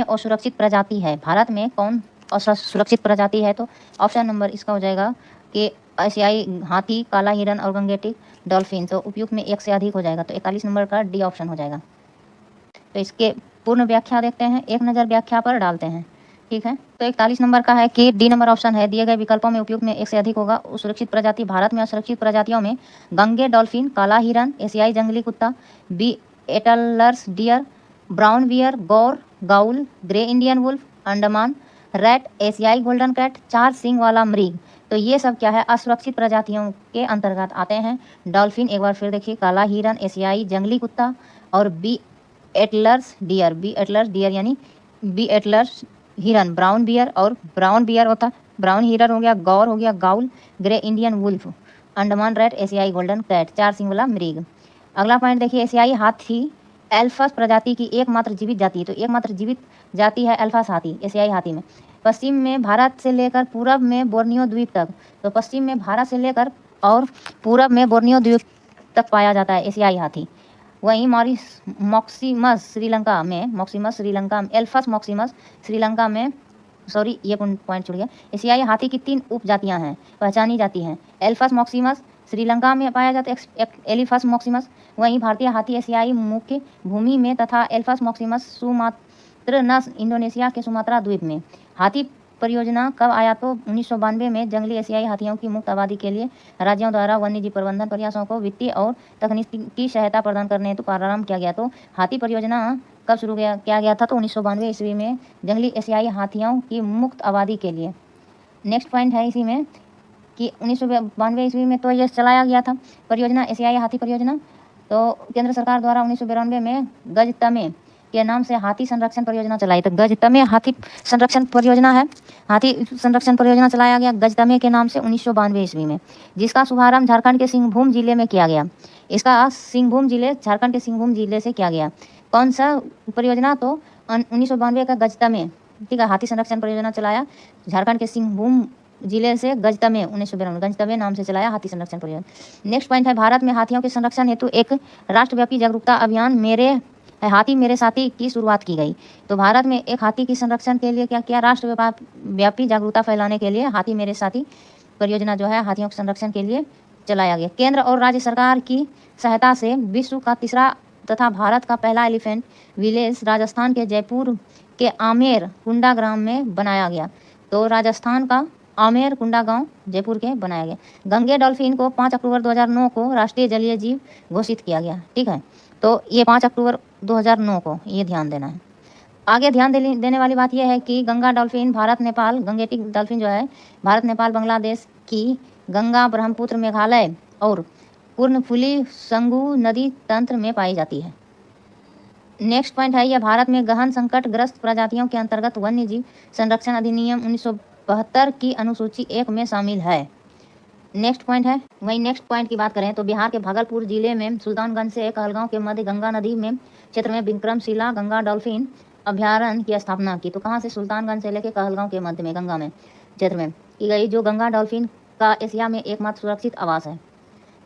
असुरक्षित प्रजाति है? भारत में कौन असुरक्षित प्रजाति है? तो ऑप्शन नंबर इसका हो जाएगा कि एशियाई हाथी, काला हिरन और गंगेटिक डॉल्फिन। तो उपयुक्त में एक से अधिक हो जाएगा, तो 41 नंबर का डी ऑप्शन हो जाएगा। तो इसके पूर्ण व्याख्या देखते हैं, एक नज़र व्याख्या पर डालते हैं। ठीक है, तो 41 नंबर का है कि डी नंबर ऑप्शन है, दिए गए विकल्पों में उपयुक्त में एक से अधिक होगा। सुरक्षित प्रजाति भारत में असुरक्षित प्रजातियों में गंगे डॉल्फिन, काला हिरन, एशियाई जंगली कुत्ता, बी एटलर्स डियर, ब्राउन बियर, गौर, गाउल, grey Indian wolf, Andaman rat, एशियाई गोल्डन कैट, चार सींग वाला मृग। तो ये सब क्या है, असुरक्षित प्रजातियों के अंतर्गत आते हैं। डॉल्फिन एक बार फिर देखिए, काला हिरन, एशियाई जंगली कुत्ता और बी एटलर्स डियर यानी बी एटलर्स हिरन, ब्राउन बियर और ब्राउन बियर होता, ब्राउन हिरन हो गया, गौर हो गया, गाउल, grey Indian wolf, Andaman rat, एशियाई गोल्डन कैट, चार सींग वाला मृग। अगला पॉइंट देखिए, एशियाई हाथी एल्फस प्रजाति की एकमात्र जीवित जाति। तो एकमात्र जीवित जाति है एल्फस हाथी, एशियाई हाथी में। पश्चिम में भारत से लेकर पूरब में बोर्नियो द्वीप तक। तो पश्चिम में भारत से लेकर और पूरब में बोर्नियो द्वीप तक पाया जाता है एशियाई हाथी। वहीं मॉक्सिमस श्रीलंका में एल्फस मॉक्सिमस श्रीलंका में, सॉरी ये पॉइंट छूट गया। एशियाई हाथी की 3 उपजातियां हैं, पहचानी जाती हैं। एल्फस मॉक्सिमस श्रीलंका में पाया जाता है, एलिफस मॉक्सिमस। वहीं भारतीय हाथी एशियाई मुख्य भूमि में तथा एल्फस मॉक्सिमस सुमात्रनस इंडोनेशिया के सुमात्रा द्वीप में। हाथी परियोजना कब आया? तो 1992 में जंगली एशियाई हाथियों की मुक्त आबादी के लिए राज्यों द्वारा वन्यजीव प्रबंधन प्रयासों को वित्तीय और तकनीकी सहायता प्रदान करने हेतु प्रारंभ किया गया। तो हाथी परियोजना कब शुरू किया गया था? तो 1992 ईस्वी में जंगली एशियाई हाथियों की मुक्त आबादी के लिए। नेक्स्ट पॉइंट है इसी में कि 1992 ईस्वी में तो यह चलाया गया था परियोजना, एशियाई हाथी परियोजना। तो केंद्र सरकार द्वारा 1992 में गजतमे के नाम से हाथी संरक्षण परियोजना चलाई। तो गजतमे हाथी संरक्षण परियोजना है, हाथी संरक्षण परियोजना चलाया गया गजतमे के नाम से 1992 ईस्वी में, जिसका शुभारंभ झारखंड के सिंहभूम जिले में किया गया। इसका झारखंड के सिंहभूम जिले से किया गया। कौन सा परियोजना? तो 1992 का गजतमे, ठीक है, हाथी संरक्षण परियोजना चलाया झारखंड के सिंहभूम जिले से गजतमे, 1992 गजतमे नाम से चलाया हाथी संरक्षण परियोजना। नेक्स्ट पॉइंट है, भारत में हाथियों के संरक्षण हेतु एक राष्ट्रव्यापी जागरूकता अभियान हाथी मेरे साथी की शुरुआत की गई। तो भारत में एक हाथी के संरक्षण के लिए क्या किया? राष्ट्रव्यापी जागरूकता फैलाने के लिए हाथी मेरे साथी परियोजना जो है हाथियों के संरक्षण के लिए चलाया गया। केंद्र और राज्य सरकार की सहायता से विश्व का तीसरा तथा भारत का पहला एलिफेंट विलेज राजस्थान के जयपुर के आमेर कुंडा ग्राम में बनाया गया। तो राजस्थान का आमेर कुंडा गांव जयपुर के बनाया गया। गंगे डॉल्फिन को 5 अक्टूबर 2009 को राष्ट्रीय जलीय जीव घोषित किया गया। ठीक है, तो ये 5 अक्टूबर 2009 को, ये ध्यान देना है। आगे ध्यान देने वाली बात यह है कि Ganga dolphin Bharat Nepal, Gangetic dolphin जो है भारत नेपाल बांग्लादेश की गंगा, ब्रह्मपुत्र, मेघालय और पूर्णफुली संगू नदी तंत्र में पाई जाती है। नेक्स्ट पॉइंट है, यह भारत में गहन संकटग्रस्त प्रजातियों के अंतर्गत वन्यजीव संरक्षण अधिनियम 1972 की अनुसूची 1 में शामिल है। नेक्स्ट पॉइंट है, वही नेक्स्ट पॉइंट की बात करें तो बिहार के भागलपुर जिले में सुल्तानगंज से कहलगांव के मध्य गंगा नदी में क्षेत्र में विक्रमशिला गंगा डॉल्फिन अभ्यारण्य की स्थापना की। तो कहाँ से? सुल्तानगंज से लेकर कहलगांव के मध्य में गंगा में क्षेत्र में की गई, जो गंगा डॉल्फिन का एशिया में एकमात्र सुरक्षित आवास है।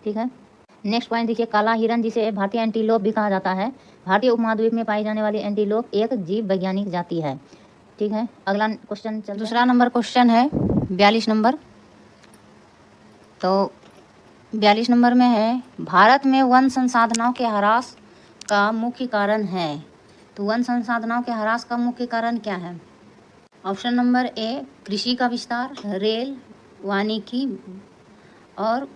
ठीक है, नेक्स्ट पॉइंट देखिए, काला हिरन जिसे भारतीय एंटीलोप भी कहा जाता है, भारतीय उपमहाद्वीप में पाई जाने वाली एंटीलोप एक जीव वैज्ञानिक जाति है। ठीक है, अगला क्वेश्चन दूसरा नंबर क्वेश्चन है 42 नंबर। तो 42 नंबर में है, भारत में वन संसाधनों के ह्रास का मुख्य कारण है। तो वन संसाधनों के ह्रास का मुख्य कारण क्या है? ऑप्शन नंबर ए कृषि का विस्तार, रेल, वानिकी और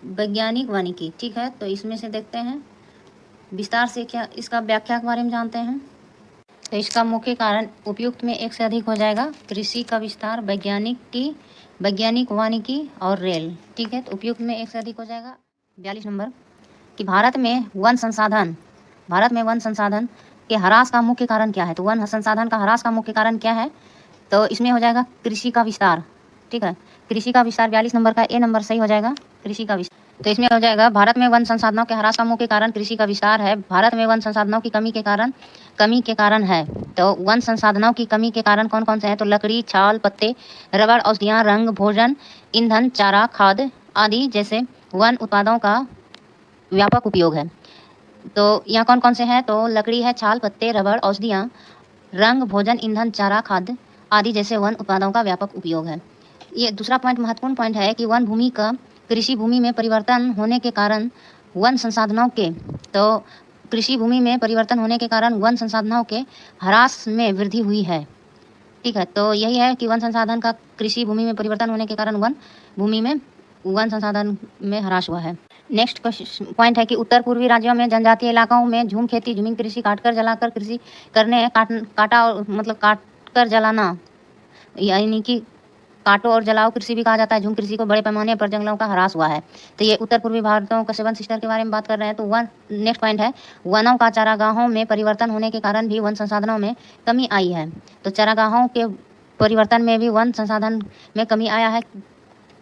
वैज्ञानिक वानिकी। ठीक है, तो इसमें से देखते हैं विस्तार से, क्या इसका व्याख्या के बारे में जानते हैं। तो इसका मुख्य कारण उपयुक्त में एक से अधिक हो जाएगा, कृषि का विस्तार, वैज्ञानिक वानिकी और रेल। ठीक है, तो उपयुक्त में एक से अधिक हो जाएगा। 42 नंबर कि भारत में वन संसाधन के ह्रास का मुख्य कारण क्या है। तो वन संसाधन का ह्रास का मुख्य कारण क्या है? तो इसमें हो जाएगा कृषि का विस्तार। ठीक है, कृषि का विस्तार 42 नंबर का ए नंबर सही हो जाएगा, कृषि का विस्तार। तो इसमें हो जाएगा, भारत में वन संसाधनों के ह्रास का मुख्य कारण कृषि का विस्तार है। भारत में वन संसाधनों की कमी के कारण है। तो वन संसाधनों की कमी के कारण कौन कौन से हैं? तो लकड़ी, छाल, पत्ते, रबड़, औषधियाँ, रंग, भोजन, ईंधन, चारा, खाद्य आदि जैसे वन उत्पादों का व्यापक उपयोग है। तो यहाँ कौन कौन से हैं? तो लकड़ी है, छाल, पत्ते, रबड़, औषधियाँ रंग, भोजन, ईंधन, चारा, खाद्य आदि जैसे वन उत्पादों का व्यापक उपयोग है। ये दूसरा पॉइंट महत्वपूर्ण पॉइंट है कि वन भूमि का कृषि भूमि में परिवर्तन होने के कारण वन संसाधनों के तो कृषि भूमि में परिवर्तन होने के कारण वन संसाधनों के ह्रास में वृद्धि हुई है। ठीक है, तो यही है कि वन संसाधन का कृषि भूमि में परिवर्तन होने के कारण वन भूमि में वन संसाधन में ह्रास हुआ है। नेक्स्ट पॉइंट है कि उत्तर पूर्वी राज्यों में जनजातीय इलाकों में झूम खेती, झूमिंग कृषि, काटकर जलाकर कृषि करने, काटा और मतलब काट कर जलाना यानी कि काटो और जलाओ कृषि भी कहा जाता है। झूम कृषि को बड़े पैमाने पर जंगलों का ह्रास हुआ है। तो ये उत्तर पूर्वी भारतों का सेवन सिस्टर के बारे में बात कर रहे हैं। तो वन नेक्स्ट पॉइंट है वनों का चारागाहों में परिवर्तन होने के कारण भी वन संसाधनों में कमी आई है। तो चारागाहों के परिवर्तन में भी वन संसाधन में कमी आया है।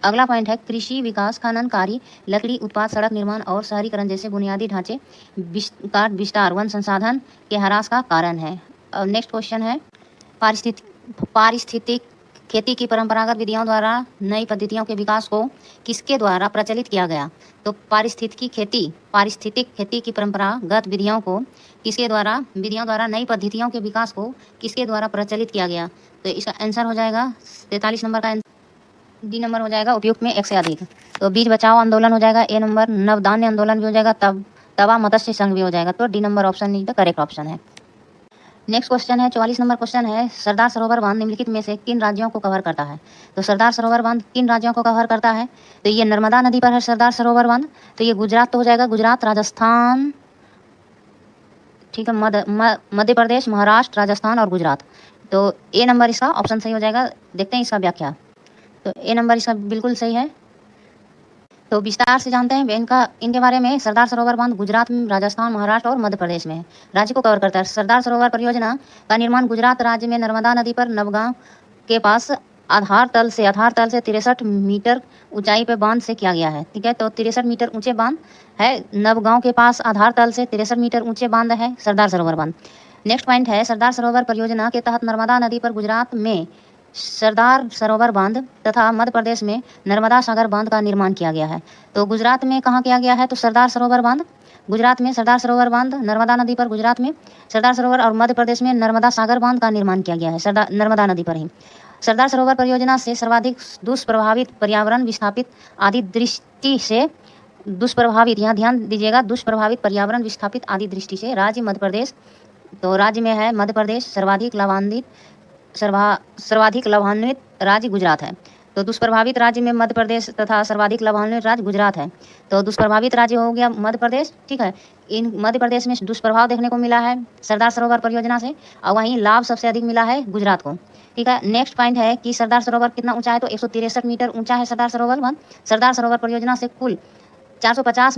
अगला पॉइंट है कृषि विकास, खनन कार्य, लकड़ी उत्पाद, सड़क निर्माण और शहरीकरण जैसे बुनियादी ढांचे का विस्तार वन संसाधन के ह्रास का कारण है। नेक्स्ट क्वेश्चन है पारिस्थितिक खेती की परंपरागत विधियों द्वारा नई पद्धतियों के विकास को किसके द्वारा प्रचलित किया गया? तो पारिस्थितिक खेती की परंपरागत विधियों द्वारा नई पद्धतियों के विकास को किसके द्वारा प्रचलित किया गया? तो इसका आंसर हो जाएगा 43 नंबर का डी नंबर हो जाएगा उपयुक्त में एक से अधिक। तो बीज बचाओ आंदोलन हो जाएगा ए नंबर, नवधान्य आंदोलन भी हो जाएगा, तवा मत्स्य संघ भी हो जाएगा। तो D number option is the correct option है। नेक्स्ट क्वेश्चन है 44 नंबर क्वेश्चन है सरदार सरोवर बांध निम्नलिखित में से किन राज्यों को कवर करता है? तो सरदार सरोवर बांध किन राज्यों को कवर करता है? तो ये नर्मदा नदी पर है सरदार सरोवर बांध। तो ये गुजरात तो हो जाएगा, गुजरात, राजस्थान, ठीक है, मध्य प्रदेश, महाराष्ट्र, राजस्थान और गुजरात। तो ए नंबर इसका ऑप्शन सही हो जाएगा। देखते हैं इसका व्याख्या। तो ए नंबर इसका बिल्कुल सही है। तो विस्तार से जानते हैं इनके बारे में। सरदार सरोवर बांध गुजरात में, राजस्थान, महाराष्ट्र और मध्य प्रदेश में राज्य को कवर करता है। सरदार सरोवर परियोजना का निर्माण गुजरात राज्य में नर्मदा नदी पर नवगांव के पास आधार तल से 63 मीटर ऊंचाई पे बांध से किया गया है। ठीक है, तो 63 मीटर ऊंचे बांध है नवगांव के पास, आधार तल से 63 मीटर ऊंचे बांध है सरदार सरोवर बांध। नेक्स्ट पॉइंट है सरदार सरोवर परियोजना के तहत नर्मदा नदी पर गुजरात में सरदार सरोवर बांध तथा मध्य प्रदेश में नर्मदा सागर बांध का निर्माण किया गया है। तो गुजरात में कहाँ किया गया है? तो सरदार सरोवर बांध गुजरात में, सरदार सरोवर बांध नर्मदा नदी पर गुजरात में सरदार सरोवर, और मध्य प्रदेश में नर्मदा सागर बांध का निर्माण किया गया है नर्मदा नदी पर ही। सरदार सरोवर परियोजना से सर्वाधिक दुष्प्रभावित पर्यावरण विस्थापित आदि दृष्टि से दुष्प्रभावित, यहाँ ध्यान दीजिएगा, दुष्प्रभावित पर्यावरण विस्थापित आदि दृष्टि से राज्य मध्य प्रदेश। तो राज्य में है मध्य प्रदेश, सर्वाधिक लाभान्वित राज्य गुजरात है। तो दुष्प्रभावित राज्य में मध्य प्रदेश तथा सर्वाधिक लाभान्वित राज्य गुजरात है। तो दुष्प्रभावित राज्य हो गया मध्य प्रदेश। ठीक है, इन मध्य प्रदेश में दुष्प्रभाव देखने को मिला है सरदार सरोवर परियोजना से, और वहीं लाभ सबसे अधिक मिला है गुजरात को। ठीक है, नेक्स्ट पॉइंट है कि सरदार सरोवर कितना ऊंचा है? तो 163 मीटर ऊंचा है सरदार सरोवर बांध। सरदार सरोवर परियोजना से कुल 1450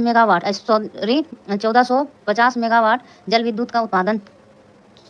मेगावाट जल विद्युत का उत्पादन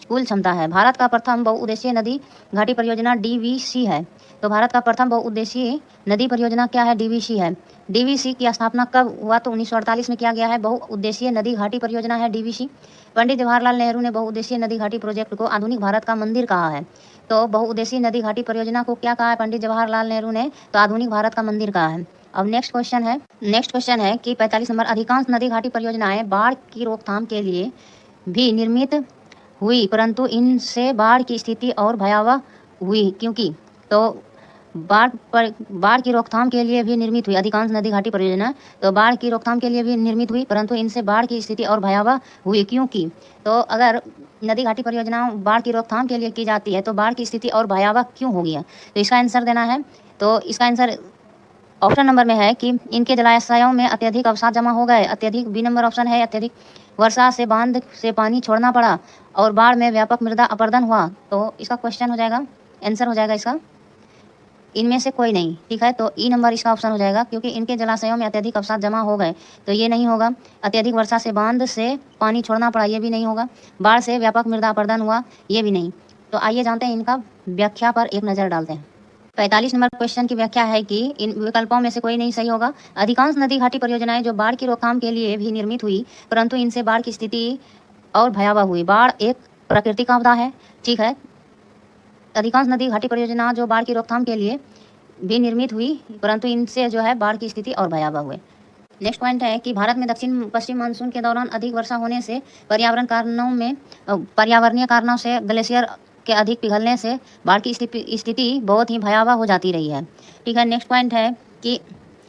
कुल क्षमता है। भारत का प्रथम बहुउद्देशीय नदी घाटी परियोजना डीवीसी है। तो भारत का प्रथम बहुउद्देशीय नदी परियोजना क्या है? डीवीसी है। डीवीसी की स्थापना कब हुआ? तो 1948 में किया गया है। बहुउद्देशीय नदी घाटी परियोजना है डीवीसी। पंडित जवाहरलाल नेहरू ने बहुउद्देशीय नदी घाटी प्रोजेक्ट को आधुनिक भारत का मंदिर कहा है। तो बहुउद्देशीय नदी घाटी परियोजना को क्या कहा है पंडित जवाहरलाल नेहरू ने? तो आधुनिक भारत का मंदिर कहा है। अब नेक्स्ट क्वेश्चन है कि 45 नंबर अधिकांश नदी घाटी परियोजनाएं बाढ़ की रोकथाम के लिए भी निर्मित हुई, परंतु इनसे बाढ़ की स्थिति और भयावह हुई क्योंकि? तो बाढ़ की रोकथाम के लिए भी निर्मित हुई अधिकांश नदी घाटी परियोजना। तो बाढ़ की रोकथाम के लिए भी निर्मित हुई, परंतु इनसे बाढ़ की स्थिति और भयावह हुई क्योंकि? तो अगर नदी घाटी परियोजना बाढ़ की रोकथाम के लिए की जाती है तो बाढ़ की स्थिति और भयावह क्यों होगी? तो इसका आंसर देना है। तो इसका आंसर ऑप्शन नंबर में है कि इनके जलाशयों में अत्यधिक अवसाद जमा हो गए। अत्यधिक बी नंबर ऑप्शन है, अत्यधिक वर्षा से बांध से पानी छोड़ना पड़ा और बाढ़ में व्यापक मृदा अपरदन हुआ। तो इसका क्वेश्चन हो जाएगा, आंसर हो जाएगा इसका इनमें से कोई नहीं। ठीक है, तो ई नंबर इसका ऑप्शन हो जाएगा क्योंकि इनके जलाशयों में अत्यधिक अवसाद जमा हो गए। तो ये नहीं होगा। अत्यधिक वर्षा से बांध से पानी छोड़ना पड़ा, ये भी नहीं होगा। बाढ़ से व्यापक मृदा अपरदन हुआ, ये भी नहीं। तो आइए जानते हैं इनका व्याख्या पर एक नज़र डालते हैं। 45 नंबर क्वेश्चन की व्याख्या है कि इन विकल्पों में से कोई नहीं सही होगा। अधिकांश नदी घाटी परियोजनाएं जो बाढ़ की रोकथाम के लिए भी निर्मित हुई, परंतु इनसे बाढ़ की स्थिति और भयावह हुई। बाढ़ एक प्राकृतिक आपदा है। ठीक है, अधिकांश नदी घाटी परियोजना जो बाढ़ की रोकथाम के लिए भी निर्मित हुई, परंतु इनसे जो है बाढ़ की स्थिति और भयावह हुए। नेक्स्ट पॉइंट है कि भारत में दक्षिण पश्चिम मानसून के दौरान अधिक वर्षा होने से पर्यावरणीय कारणों से ग्लेशियर के अधिक पिघलने से बाढ़ की स्थिति बहुत ही भयावह हो जाती रही है। ठीक है, नेक्स्ट पॉइंट है कि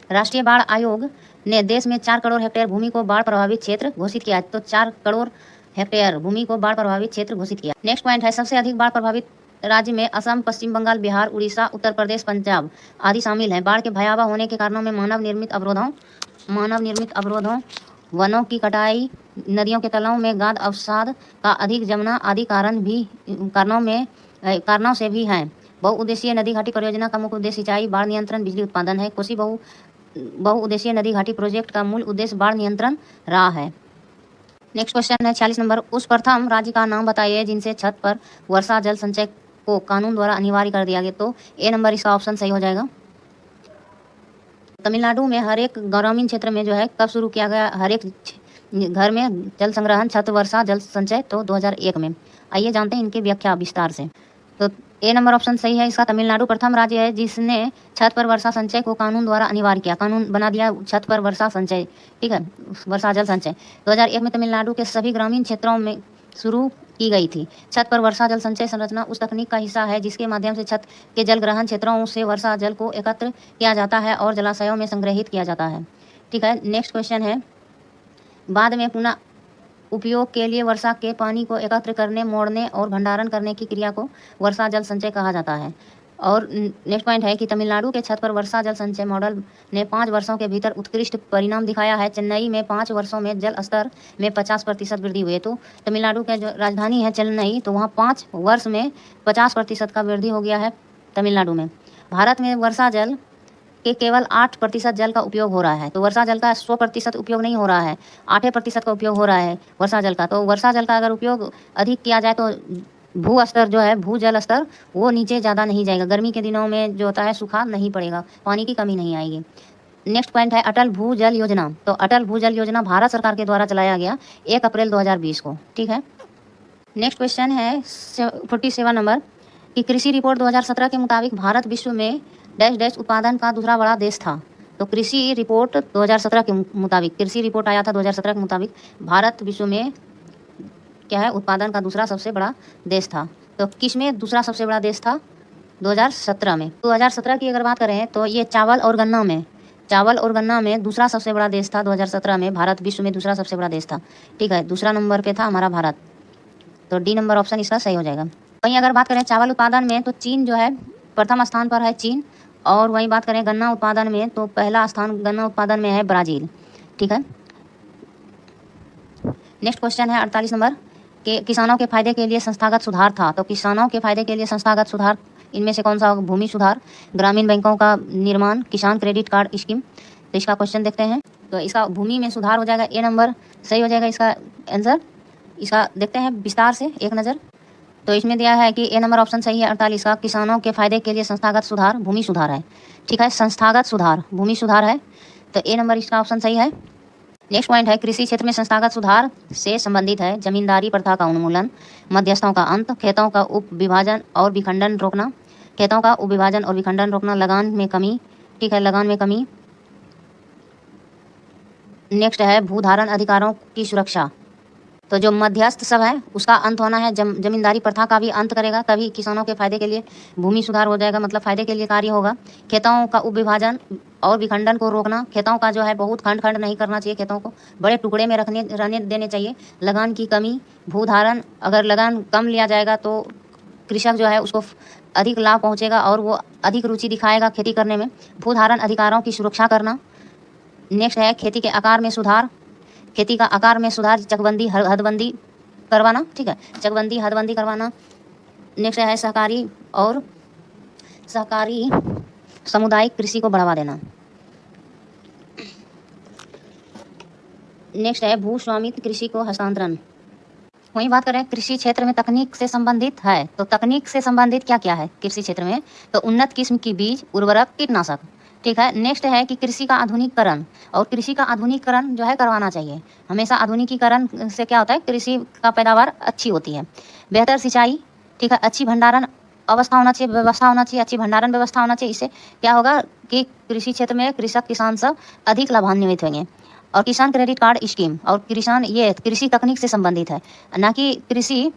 राष्ट्रीय बाढ़ आयोग ने देश में 4 करोड़ हेक्टेयर भूमि को बाढ़ प्रभावित क्षेत्र घोषित किया है। तो 4 करोड़ हेक्टेयर भूमि को बाढ़ प्रभावित क्षेत्र घोषित किया। नेक्स्ट पॉइंट है सबसे अधिक बाढ़ प्रभावित राज्य में असम, पश्चिम बंगाल, बिहार, उड़ीसा, उत्तर प्रदेश, पंजाब आदि शामिल हैं। बाढ़ के भयावह होने के कारणों में मानव निर्मित अवरोधों, वनों की कटाई, नदियों के तलों में गाद अवसाद का अधिक जमना आदि कारणों से भी हैं। बहुउद्देशीय नदी घाटी परियोजना का मुख्य उद्देश्य सिंचाई, बाढ़ नियंत्रण, बिजली उत्पादन है। कोसी बहुउद्देशीय नदी घाटी प्रोजेक्ट का मूल उद्देश्य बाढ़ नियंत्रण रहा है। नेक्स्ट क्वेश्चन है 46 नंबर, उस प्रथम राज्य का नाम बताइए जिनसे छत पर वर्षा जल संचय को कानून द्वारा अनिवार्य कर दिया गया। तो ए नंबर इसका ऑप्शन सही हो जाएगा। तमिलनाडु में हर एक ग्रामीण क्षेत्र में जो है कब शुरू किया गया हर एक घर में जल संग्रहण छत वर्षा जल संचय? तो 2001 में। आइए जानते हैं इनकी व्याख्या विस्तार से। तो ए नंबर ऑप्शन सही है इसका। तमिलनाडु प्रथम राज्य है जिसने छत पर वर्षा संचय को कानून द्वारा अनिवार्य किया, कानून बना दिया छत पर वर्षा संचय। ठीक है, वर्षा जल संचय 2001 में तमिलनाडु के सभी ग्रामीण क्षेत्रों में शुरू की गई थी। छत पर वर्षा जल संचय संरचना उस तकनीक का हिस्सा है जिसके माध्यम से छत के जल ग्रहण क्षेत्रों से वर्षा जल को एकत्र किया जाता है और जलाशयों में संग्रहित किया जाता है। ठीक है, नेक्स्ट क्वेश्चन है, बाद में पुनः उपयोग के लिए वर्षा के पानी को एकत्र करने, मोड़ने और भंडारण करने की क्रिया को वर्षा जल संचय कहा जाता है। और नेक्स्ट पॉइंट है कि तमिलनाडु के छत पर वर्षा जल संचय मॉडल ने 5 वर्षों के भीतर उत्कृष्ट परिणाम दिखाया है। चेन्नई में 5 वर्षों में जल स्तर में 50% वृद्धि हुई है। तो तमिलनाडु का जो राजधानी है चेन्नई, तो वहाँ 5 वर्ष में 50% का वृद्धि हो गया है तमिलनाडु में। भारत में वर्षा जल के केवल 8% जल का उपयोग हो रहा है। तो वर्षा जल का 100% उपयोग नहीं हो रहा है, 8% का उपयोग हो रहा है वर्षा जल का। तो वर्षा जल का अगर उपयोग अधिक किया जाए तो भू स्तर जो है, भूजल स्तर वो नीचे ज़्यादा नहीं जाएगा। गर्मी के दिनों में जो होता है सूखा नहीं पड़ेगा, पानी की कमी नहीं आएगी। नेक्स्ट पॉइंट है अटल भूजल योजना। तो अटल भूजल योजना भारत सरकार के द्वारा चलाया गया 1 अप्रैल 2020 को। ठीक है, नेक्स्ट क्वेश्चन है 47 नंबर कि कृषि रिपोर्ट 2017 के मुताबिक भारत विश्व में डैश डैश उत्पादन का दूसरा बड़ा देश था। तो कृषि रिपोर्ट 2017 के मुताबिक, कृषि रिपोर्ट आया था 2017 के मुताबिक भारत विश्व में क्या है, उत्पादन का दूसरा सबसे बड़ा देश था। तो किस में दूसरा सबसे बड़ा देश था? 2017 में। 2017 की अगर बात करें तो ये चावल और गन्ना में दूसरा सबसे बड़ा देश था। 2017 में भारत विश्व में दूसरा सबसे बड़ा देश था। ठीक है, दूसरा नंबर पे था हमारा भारत। तो डी नंबर ऑप्शन इसका सही हो जाएगा। वहीं अगर बात करें चावल उत्पादन में तो चीन जो है प्रथम स्थान पर है, चीन। और वहीं बात करें गन्ना उत्पादन में तो पहला स्थान गन्ना उत्पादन में है ब्राज़ील। ठीक है, नेक्स्ट क्वेश्चन है 48 नंबर कि किसानों के फायदे के लिए संस्थागत सुधार था। तो किसानों के फायदे के लिए संस्थागत सुधार इनमें से कौन सा होगा? भूमि सुधार, ग्रामीण बैंकों का निर्माण, किसान क्रेडिट कार्ड स्कीम। तो इसका क्वेश्चन देखते हैं। तो इसका भूमि में सुधार हो जाएगा, ए नंबर सही हो जाएगा इसका आंसर। इसका देखते हैं विस्तार से एक नज़र। तो इसमें दिया है कि ए नंबर ऑप्शन सही है 48 का। किसानों के फायदे के लिए संस्थागत सुधार भूमि सुधार है। ठीक है, संस्थागत सुधार भूमि सुधार है, तो ए नंबर इसका ऑप्शन सही है। नेक्स्ट पॉइंट है कृषि क्षेत्र में संस्थागत सुधार से संबंधित है जमींदारी प्रथा का उन्मूलन, मध्यस्थों का अंत, खेतों का उप विभाजन और विखंडन रोकना, लगान में कमी। ठीक है, लगान में कमी। नेक्स्ट है भूधारण अधिकारों की सुरक्षा। तो जो मध्यस्थ सब है उसका अंत होना है, जमींदारी प्रथा का भी अंत करेगा, तभी किसानों के फायदे के लिए भूमि सुधार हो जाएगा, मतलब फायदे के लिए कार्य होगा। खेतों का उपविभाजन और विखंडन को रोकना, खेतों का जो है बहुत खंड नहीं करना चाहिए, खेतों को बड़े टुकड़े में रहने देने चाहिए। लगान की कमी, भूधारण, अगर लगान कम लिया जाएगा तो कृषक जो है उसको अधिक लाभ पहुँचेगा और वो अधिक रुचि दिखाएगा खेती करने में। भूधारण अधिकारों की सुरक्षा करना। नेक्स्ट है खेती के आकार में सुधार, खेती का आकार में सुधार, चकबंदी हदबंदी करवाना। ठीक है, चकबंदी हदबंदी करवाना। नेक्स्ट है सहकारी सामुदायिक कृषि को बढ़ावा देना। नेक्स्ट है भू स्वामित्व कृषि को हस्तांतरण। वहीं बात करें कृषि क्षेत्र में तकनीक से संबंधित है, तो तकनीक से संबंधित क्या क्या है कृषि क्षेत्र में? तो उन्नत किस्म की बीज, उर्वरक, कीटनाशक। ठीक है, नेक्स्ट है कि कृषि का आधुनिकीकरण, और कृषि का आधुनिकीकरण जो है करवाना चाहिए हमेशा। आधुनिकीकरण से क्या होता है, कृषि का पैदावार अच्छी होती है। बेहतर सिंचाई, ठीक है, अच्छी भंडारण व्यवस्था होना चाहिए, अच्छी भंडारण व्यवस्था होना चाहिए। इससे क्या होगा कि कृषि क्षेत्र में किसान सब अधिक लाभान्वित होंगे। और किसान क्रेडिट कार्ड स्कीम, और किसान ये कृषि तकनीक से संबंधित है, ना कि कृषि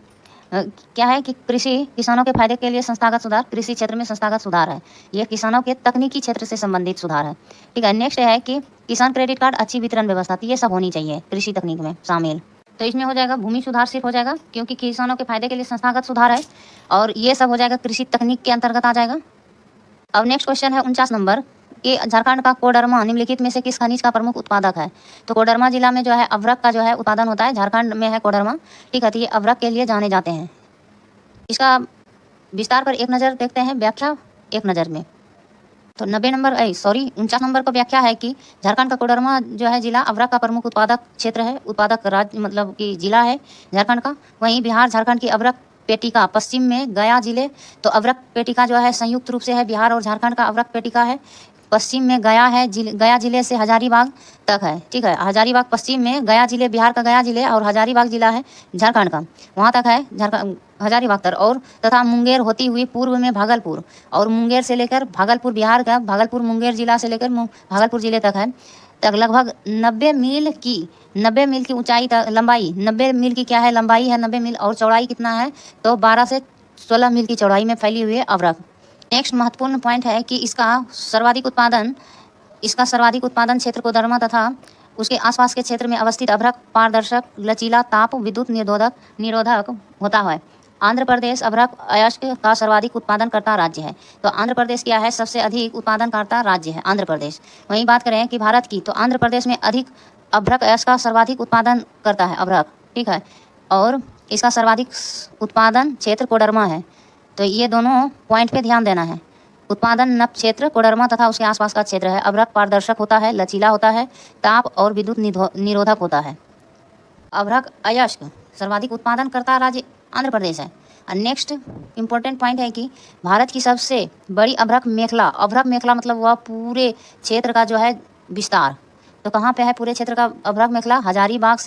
क्या है कि कृषि किसानों के फायदे के लिए संस्थागत सुधार, कृषि क्षेत्र में संस्थागत सुधार है। ये किसानों के तकनीकी क्षेत्र से संबंधित सुधार है। ठीक है, नेक्स्ट है कि किसान क्रेडिट कार्ड, अच्छी वितरण व्यवस्था, तो ये सब होनी चाहिए कृषि तकनीक में शामिल। तो इसमें हो जाएगा भूमि सुधार सिर्फ हो जाएगा, क्योंकि किसानों के फायदे के लिए संस्थागत सुधार है, और ये सब हो जाएगा कृषि तकनीक के अंतर्गत आ जाएगा। अब नेक्स्ट क्वेश्चन है 49 नंबर कि झारखंड का कोडरमा निम्नलिखित में से किस खनिज का प्रमुख उत्पादक है। तो कोडरमा जिला में जो है अभ्रक का जो है उत्पादन होता है, झारखंड में है कोडरमा। ठीक है, तो ये अभ्रक के लिए जाने जाते हैं। इसका विस्तार पर एक नज़र देखते हैं, व्याख्या एक नज़र में। तो 49 नंबर का व्याख्या है कि झारखंड का कोडरमा जो है जिला अभ्रक का प्रमुख उत्पादक क्षेत्र है, उत्पादक राज्य मतलब कि जिला है झारखंड का। वहीं बिहार झारखंड की अभ्रक पेटिका पश्चिम में गया जिले, तो अभ्रक पेटिका जो है संयुक्त रूप से है बिहार और झारखंड का अभ्रक पेटिका है। पश्चिम में गया है, गया जिले से हजारीबाग तक है। ठीक है, हजारीबाग पश्चिम में, गया जिले बिहार का गया जिले और हजारीबाग जिला है झारखंड का, वहाँ तक है झारखंड हजारीबाग तक। और तथा मुंगेर होती हुई पूर्व में भागलपुर, और मुंगेर से लेकर भागलपुर बिहार का, भागलपुर मुंगेर जिला से लेकर भागलपुर जिले तक है, तक लगभग 90 मील की ऊंचाई तक, लंबाई 90 मील की क्या है, लंबाई है 90 मील, और चौड़ाई कितना है, तो 12 से 16 मील की चौड़ाई में फैली हुई है अभ्रक। नेक्स्ट महत्वपूर्ण पॉइंट है कि इसका सर्वाधिक उत्पादन क्षेत्र कोडरमा तथा उसके आसपास के क्षेत्र में अवस्थित अभ्रक पारदर्शक, लचीला, ताप विद्युत निरोधक होता है। आंध्र प्रदेश अभ्रक अयस्क का सर्वाधिक उत्पादनकर्ता राज्य है। तो आंध्र प्रदेश क्या है, सबसे अधिक उत्पादनकर्ता राज्य है आंध्र प्रदेश। वहीं बात करें कि भारत की, तो आंध्र प्रदेश में अधिक अभ्रक अयस्क का सर्वाधिक उत्पादन करता है अभ्रक। ठीक है, और इसका सर्वाधिक उत्पादन क्षेत्र कोडरमा है। तो ये दोनों पॉइंट पे ध्यान देना है। उत्पादन नप क्षेत्र कोडरमा तथा उसके आसपास का क्षेत्र है। अभ्रक पारदर्शक होता है, लचीला होता है, ताप और विद्युत निरोधक होता है। अभ्रक अयस्क सर्वाधिक उत्पादन करता राज्य आंध्र प्रदेश है। और नेक्स्ट इम्पोर्टेंट पॉइंट है कि भारत की सबसे बड़ी अभ्रक मेखला मतलब वह पूरे क्षेत्र का जो है विस्तार। तो कहाँ पे है पूरे क्षेत्र का अभ्रक मेखला, हजारीबाग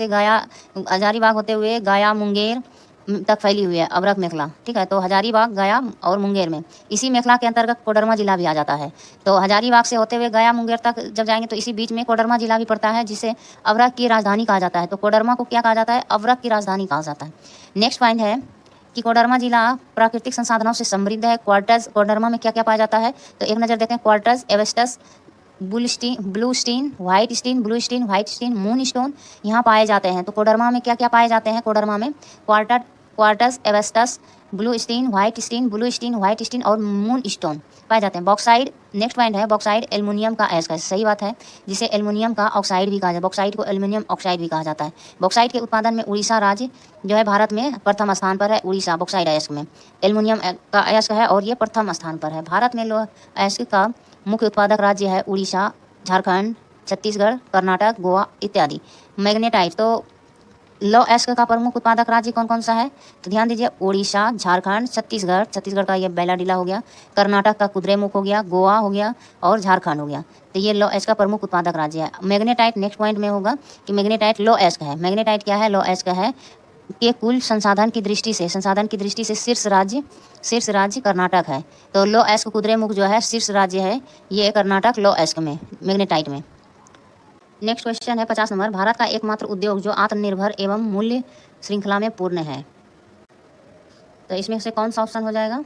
होते हुए गया मुंगेर तक फैली हुई है अभ्रक मेखला। ठीक है, तो हजारीबाग, गया और मुंगेर में, इसी मेखला के अंतर्गत कोडरमा जिला भी आ जाता है। तो हजारीबाग से होते हुए गया मुंगेर तक जब जाएंगे तो इसी बीच में कोडरमा जिला भी पड़ता है, जिसे अभ्रक की राजधानी कहा जाता है। तो कोडरमा को क्या कहा जाता है, अभ्रक की राजधानी कहा जाता है। नेक्स्ट पॉइंट है कि कोडरमा जिला प्राकृतिक संसाधनों से समृद्ध है। क्वार्टर्स कोडरमा में क्या क्या पाया जाता है, तो एक नज़र देखें, quartz, asbestos, blue stone, white stone, moon stone यहाँ पाए जाते हैं। तो कोडरमा में क्या क्या पाए जाते हैं, कोडरमा में quartz, asbestos, blue stone, white stone और मून स्टोन पाए जाते हैं। बॉक्साइड, नेक्स्ट पॉइंट है बॉक्साइड एल्युमिनियम का अयस्क है। सही बात है, जिसे एल्युमिनियम का ऑक्साइड भी कहा जाता है, बॉक्साइड को एल्युमिनियम ऑक्साइड भी कहा जाता है। बॉक्साइड के उत्पादन में उड़ीसा राज्य जो है भारत में प्रथम स्थान पर है। उड़ीसा बॉक्साइड अयस्क में एल्युमिनियम का अयस्क है और ये प्रथम स्थान पर है। भारत में लोह अयस्क का मुख्य उत्पादक राज्य है उड़ीसा, झारखंड, छत्तीसगढ़, कर्नाटक, गोवा इत्यादि। मैग्नेटाइट, तो लौह अयस्क का प्रमुख उत्पादक राज्य कौन कौन सा है, तो ध्यान दीजिए, उड़ीसा, झारखंड, छत्तीसगढ़ का ये बेलाडीला हो गया, कर्नाटक का कुद्रेमुख हो गया, गोवा हो गया और झारखंड हो गया। तो ये लौह अयस्क का प्रमुख उत्पादक राज्य है। मैग्नेटाइट नेक्स्ट पॉइंट में होगा कि मैग्नेटाइट लौह अयस्क है। मैग्नेटाइट क्या है, लौह अयस्क है के कुल संसाधन की दृष्टि से शीर्ष राज्य कर्नाटक है। तो लौह अयस्क कुद्रेमुख जो है शीर्ष राज्य है, ये कर्नाटक लौह अयस्क में, मैग्नेटाइट में। नेक्स्ट क्वेश्चन है 50 नंबर, भारत का एकमात्र उद्योग जो आत्मनिर्भर एवं मूल्य श्रृंखला में पूर्ण है। तो इसमें से कौन सा ऑप्शन हो जाएगा,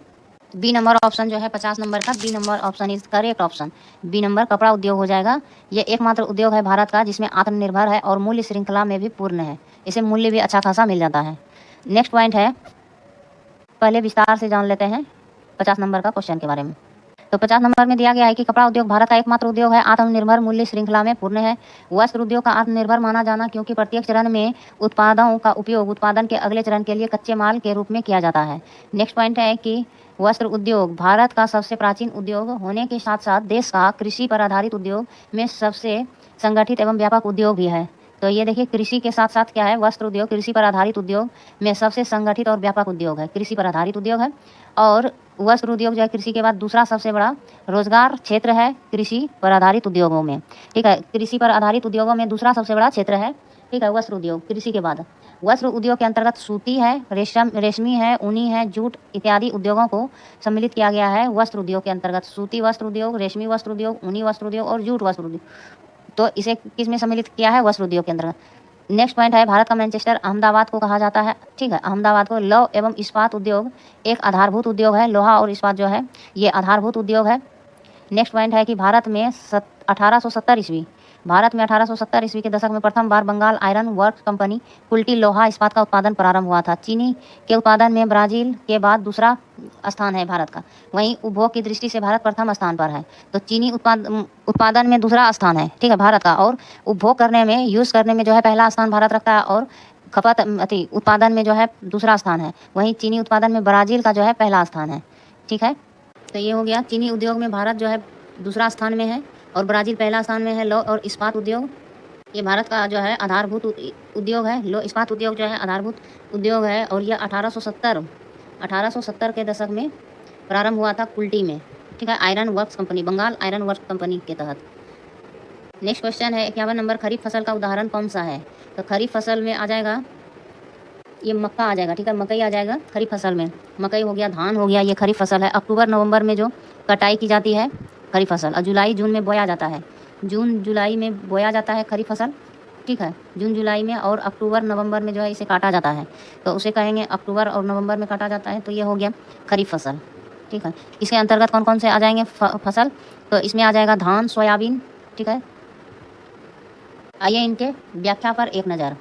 बी नंबर ऑप्शन जो है 50 नंबर का, B number option is correct option. B number कपड़ा उद्योग हो जाएगा। ये एकमात्र उद्योग है भारत का जिसमें आत्मनिर्भर है और मूल्य श्रृंखला में भी पूर्ण है, इसे मूल्य भी अच्छा खासा मिल जाता है। नेक्स्ट पॉइंट है, पहले विस्तार से जान लेते हैं 50 नंबर का क्वेश्चन के बारे में। तो 50 नंबर में दिया गया है कि कपड़ा उद्योग भारत का एकमात्र उद्योग है, आत्मनिर्भर मूल्य श्रृंखला में पूर्ण है। वस्त्र उद्योग का आत्मनिर्भर माना जाना क्योंकि प्रत्येक चरण में उत्पादों का उपयोग उत्पादन के अगले चरण के लिए कच्चे माल के रूप में किया जाता है। नेक्स्ट पॉइंट है कि वस्त्र उद्योग भारत का सबसे प्राचीन उद्योग होने के साथ साथ देश का कृषि पर आधारित उद्योग में सबसे संगठित एवं व्यापक उद्योग भी है। तो ये देखिए, कृषि के साथ साथ क्या है, वस्त्र उद्योग कृषि पर आधारित उद्योग में सबसे संगठित और व्यापक उद्योग है, कृषि पर आधारित उद्योग है। और वस्त्र उद्योग जो है कृषि के बाद दूसरा सबसे बड़ा रोजगार क्षेत्र है कृषि पर आधारित उद्योगों में। ठीक है, कृषि पर आधारित उद्योगों में दूसरा सबसे बड़ा क्षेत्र है, ठीक है, वस्त्र उद्योग कृषि के बाद। वस्त्र उद्योग के अंतर्गत सूती है, रेशमी है, ऊनी है, जूट इत्यादि उद्योगों को सम्मिलित किया गया है। वस्त्र उद्योग के अंतर्गत सूती वस्त्र उद्योग, रेशमी वस्त्र उद्योग, ऊनी वस्त्र उद्योग और जूट वस्त्र उद्योग, तो इसे किस में सम्मिलित किया है, वस्त्र उद्योग के अंतर्गत। नेक्स्ट पॉइंट है भारत का मैनचेस्टर अहमदाबाद को कहा जाता है। ठीक है, अहमदाबाद को लौह एवं इस्पात उद्योग एक आधारभूत उद्योग है। लोहा और इस्पात जो है ये आधारभूत उद्योग है। नेक्स्ट पॉइंट है कि भारत में 1870 ईस्वी भारत में 1870 ईस्वी के दशक में प्रथम बार Bengal iron works company Kulti लोहा इस्पात का उत्पादन प्रारंभ हुआ था। चीनी के उत्पादन में ब्राजील के बाद दूसरा स्थान है भारत का। वहीं उपभोग की दृष्टि से भारत प्रथम स्थान पर है। तो चीनी उत्पादन में दूसरा स्थान है, ठीक है, भारत का। और उपभोग करने में, यूज़ करने में जो है पहला स्थान भारत रखता है और खपत उत्पादन में जो है दूसरा स्थान है। वहीं चीनी उत्पादन में ब्राज़ील का जो है पहला स्थान है। ठीक है, तो ये हो गया। चीनी उद्योग में भारत जो है दूसरा स्थान में है और ब्राज़ील पहला स्थान में है। लौह और इस्पात उद्योग ये भारत का जो है आधारभूत उद्योग है। लौह इस्पात उद्योग जो है आधारभूत उद्योग है और यह 1870 के दशक में प्रारंभ हुआ था कुल्टी में। ठीक है, iron works company, Bengal iron works company के तहत। नेक्स्ट क्वेश्चन है 51 नंबर, खरीफ फसल का उदाहरण कौन सा है? तो खरीफ फसल में आ जाएगा ये मक्का आ जाएगा। ठीक है, मकई आ जाएगा खरीफ फसल में। मकई हो गया, धान हो गया, ये खरीफ फसल है। अक्टूबर नवंबर में जो कटाई की जाती है खरीफ फसल, और जुलाई जून में बोया जाता है। जून जुलाई में बोया जाता है खरीफ फसल। ठीक है, जून जुलाई में, और अक्टूबर नवंबर में जो है इसे काटा जाता है, तो उसे कहेंगे अक्टूबर और नवंबर में काटा जाता है। तो ये हो गया खरीफ फसल। ठीक है, इसके अंतर्गत कौन कौन से आ जाएंगे फसल? तो इसमें आ जाएगा धान, सोयाबीन। ठीक है, आइए इनके व्याख्या पर एक नज़र।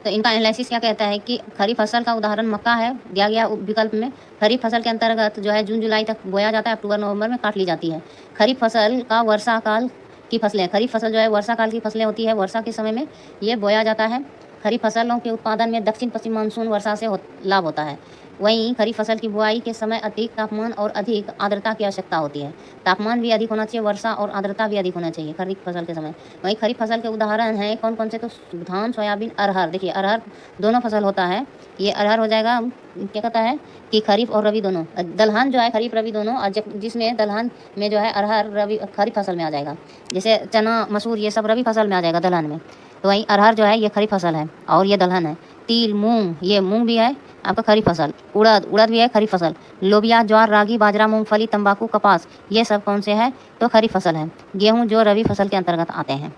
तो इनका एनालिसिस क्या कहता है कि खरीफ फसल का उदाहरण मक्का है, दिया गया विकल्प में। खरीफ फसल के अंतर्गत जो है जून जुलाई तक बोया जाता है, अक्टूबर नवंबर में काट ली जाती है। खरीफ फसल का वर्षा काल की फसलें, खरीफ फसल जो है वर्षा काल की फसलें होती है, वर्षा के समय में ये बोया जाता है। खरीफ फसलों के उत्पादन में दक्षिण पश्चिम मानसून वर्षा से लाभ होता है। वहीं खरीफ फसल की बुआई के समय अधिक तापमान और अधिक आर्द्रता की आवश्यकता होती है। तापमान भी अधिक होना चाहिए, वर्षा और आर्द्रता भी अधिक होना चाहिए खरीफ फसल के समय। वहीं खरीफ फसल के उदाहरण हैं कौन कौन से? तो धान, सोयाबीन, अरहर। देखिए अरहर दोनों फसल होता है, ये अरहर हो जाएगा। क्या कहता है कि खरीफ और रबी दोनों, दलहन जो है खरीफ रबी दोनों, और जिसमें दलहन में जो है अरहर रबी खरीफ फसल में आ जाएगा। जैसे चना, मसूर, ये सब रबी फसल में आ जाएगा दलहन में। तो वहीं अरहर जो है ये खरीफ फसल है और ये दलहन है। तिल, मूंग, ये मूंग भी है आपका खरीफ फसल। उड़द भी है खरीफ फसल। लोबिया, ज्वार, रागी, बाजरा, मूंगफली, तंबाकू, कपास, ये सब कौन से हैं? तो खरीफ फसल है। गेहूं जो रबी फसल के अंतर्गत आते हैं।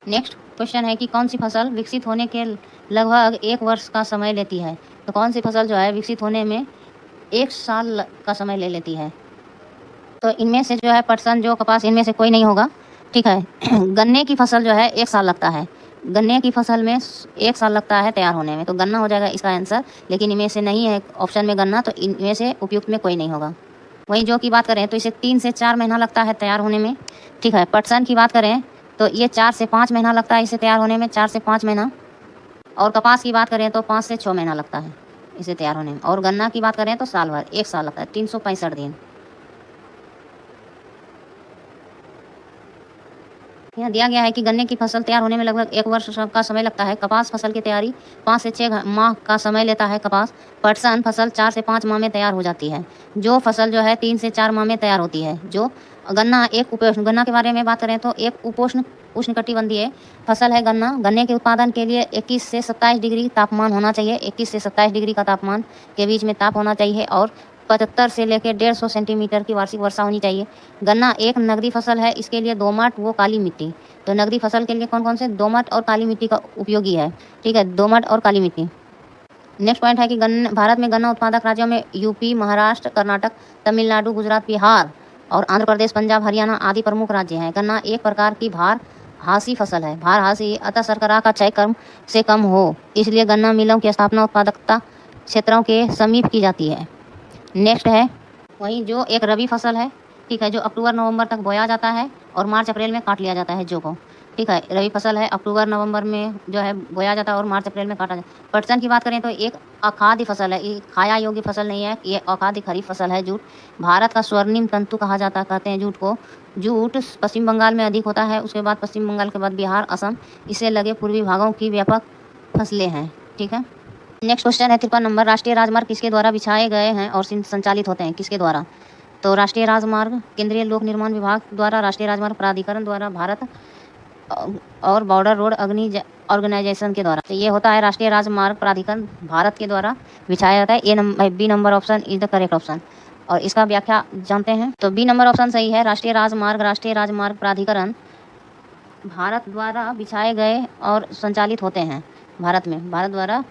नेक्स्ट क्वेश्चन है कि कौन सी फसल विकसित होने के लगभग 1 वर्ष का समय लेती है? तो कौन सी फसल जो है विकसित होने में 1 साल का समय ले लेती है? तो इनमें से जो है पटसन, जो कपास, इनमें से कोई नहीं होगा। ठीक है, गन्ने की फसल जो है 1 साल लगता है। गन्ने की फसल में 1 साल लगता है तैयार होने में, तो गन्ना हो जाएगा इसका आंसर। लेकिन इनमें से नहीं है ऑप्शन में गन्ना, तो इनमें से उपयुक्त में कोई नहीं होगा। वहीं जो की बात करें तो इसे 3 से 4 महीना लगता है तैयार होने में। ठीक है, पटसन की बात करें तो ये 4 से 5 महीना लगता है इसे तैयार होने में, 4 से 5 महीना। और कपास की बात करें तो 5 से 6 महीना लगता है इसे तैयार होने में। और गन्ना की बात करें तो साल भर, 1 साल लगता है, 365 दिन। यहाँ दिया गया है कि गन्ने की फसल तैयार होने में लगभग 1 वर्ष का समय लगता है। कपास फसल की तैयारी 5 से 6 माह का समय लेता है कपास। पटसन फसल 4 से 5 माह में तैयार हो जाती है। जो फसल जो है 3 से 4 माह में तैयार होती है। जो गन्ना एक उपोष्ण, गन्ना के बारे में बात करें तो एक उष्णकटिबंधीय फसल है गन्ना। गन्ने के उत्पादन के लिए 21 से 27 डिग्री तापमान होना चाहिए। 21 से 27 डिग्री का तापमान के बीच में ताप होना चाहिए और 75 से लेकर 150 सेंटीमीटर की वार्षिक वर्षा होनी चाहिए। गन्ना एक नगदी फसल है, इसके लिए दोमट व काली मिट्टी। तो नगदी फसल के लिए कौन कौन से? दोमट और काली मिट्टी का उपयोगी है। ठीक है, दोमट और काली मिट्टी। नेक्स्ट पॉइंट है कि भारत में गन्ना उत्पादक राज्यों में यूपी, महाराष्ट्र, कर्नाटक, तमिलनाडु, गुजरात, बिहार और आंध्र प्रदेश, पंजाब, हरियाणा आदि प्रमुख राज्य हैं। गन्ना एक प्रकार की भारहासी फसल है। भारहासी अतः शर्करा का क्षय कम से कम हो, इसलिए गन्ना मिलों की स्थापना उत्पादकता क्षेत्रों के समीप की जाती है। नेक्स्ट है वहीं जो एक रबी फसल है। ठीक है, जो अक्टूबर नवंबर तक बोया जाता है और मार्च अप्रैल में काट लिया जाता है जो को। ठीक है, रबी फसल है, अक्टूबर नवंबर में जो है बोया जाता है और मार्च अप्रैल में काटा जाता है। पटसन की बात करें तो एक अखाद्य फसल है, ये खाया योग्य फसल नहीं है, ये अखाद्य खरीफ फसल है। जूट भारत का स्वर्णिम तंतु कहा जाता, कहते हैं जूट को। जूट पश्चिम बंगाल में अधिक होता है, उसके बाद पश्चिम बंगाल के बाद बिहार, असम, इससे लगे पूर्वी भागों की व्यापक फसलें हैं। ठीक है, नेक्स्ट क्वेश्चन है 53 नंबर, राष्ट्रीय राजमार्ग किसके द्वारा बिछाए गए हैं और संचालित होते हैं? किसके द्वारा? तो राष्ट्रीय राजमार्ग केंद्रीय लोक निर्माण विभाग द्वारा, राष्ट्रीय राजमार्ग प्राधिकरण द्वारा, भारत और बॉर्डर रोड ऑर्गेनाइजेशन के द्वारा। तो ये होता है राष्ट्रीय राजमार्ग प्राधिकरण भारत के द्वारा बिछाया जाता है। A B number option is the correct option. और इसका व्याख्या जानते हैं तो बी नंबर ऑप्शन सही है। राष्ट्रीय राजमार्ग प्राधिकरण भारत द्वारा बिछाए गए और संचालित होते हैं। भारत द्वारा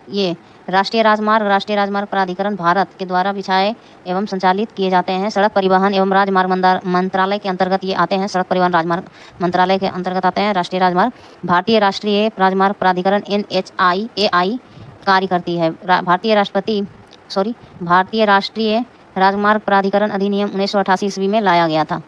ये राष्ट्रीय राजमार्ग प्राधिकरण भारत के द्वारा बिछाए एवं संचालित किए जाते हैं। सड़क परिवहन एवं राजमार्ग मंत्रालय के अंतर्गत ये आते हैं। सड़क परिवहन राजमार्ग मंत्रालय के अंतर्गत आते हैं राष्ट्रीय राजमार्ग। भारतीय राष्ट्रीय राजमार्ग प्राधिकरण NHAI कार्य करती है। भारतीय राष्ट्रीय राजमार्ग प्राधिकरण अधिनियम 1988 ईस्वी में लाया गया था।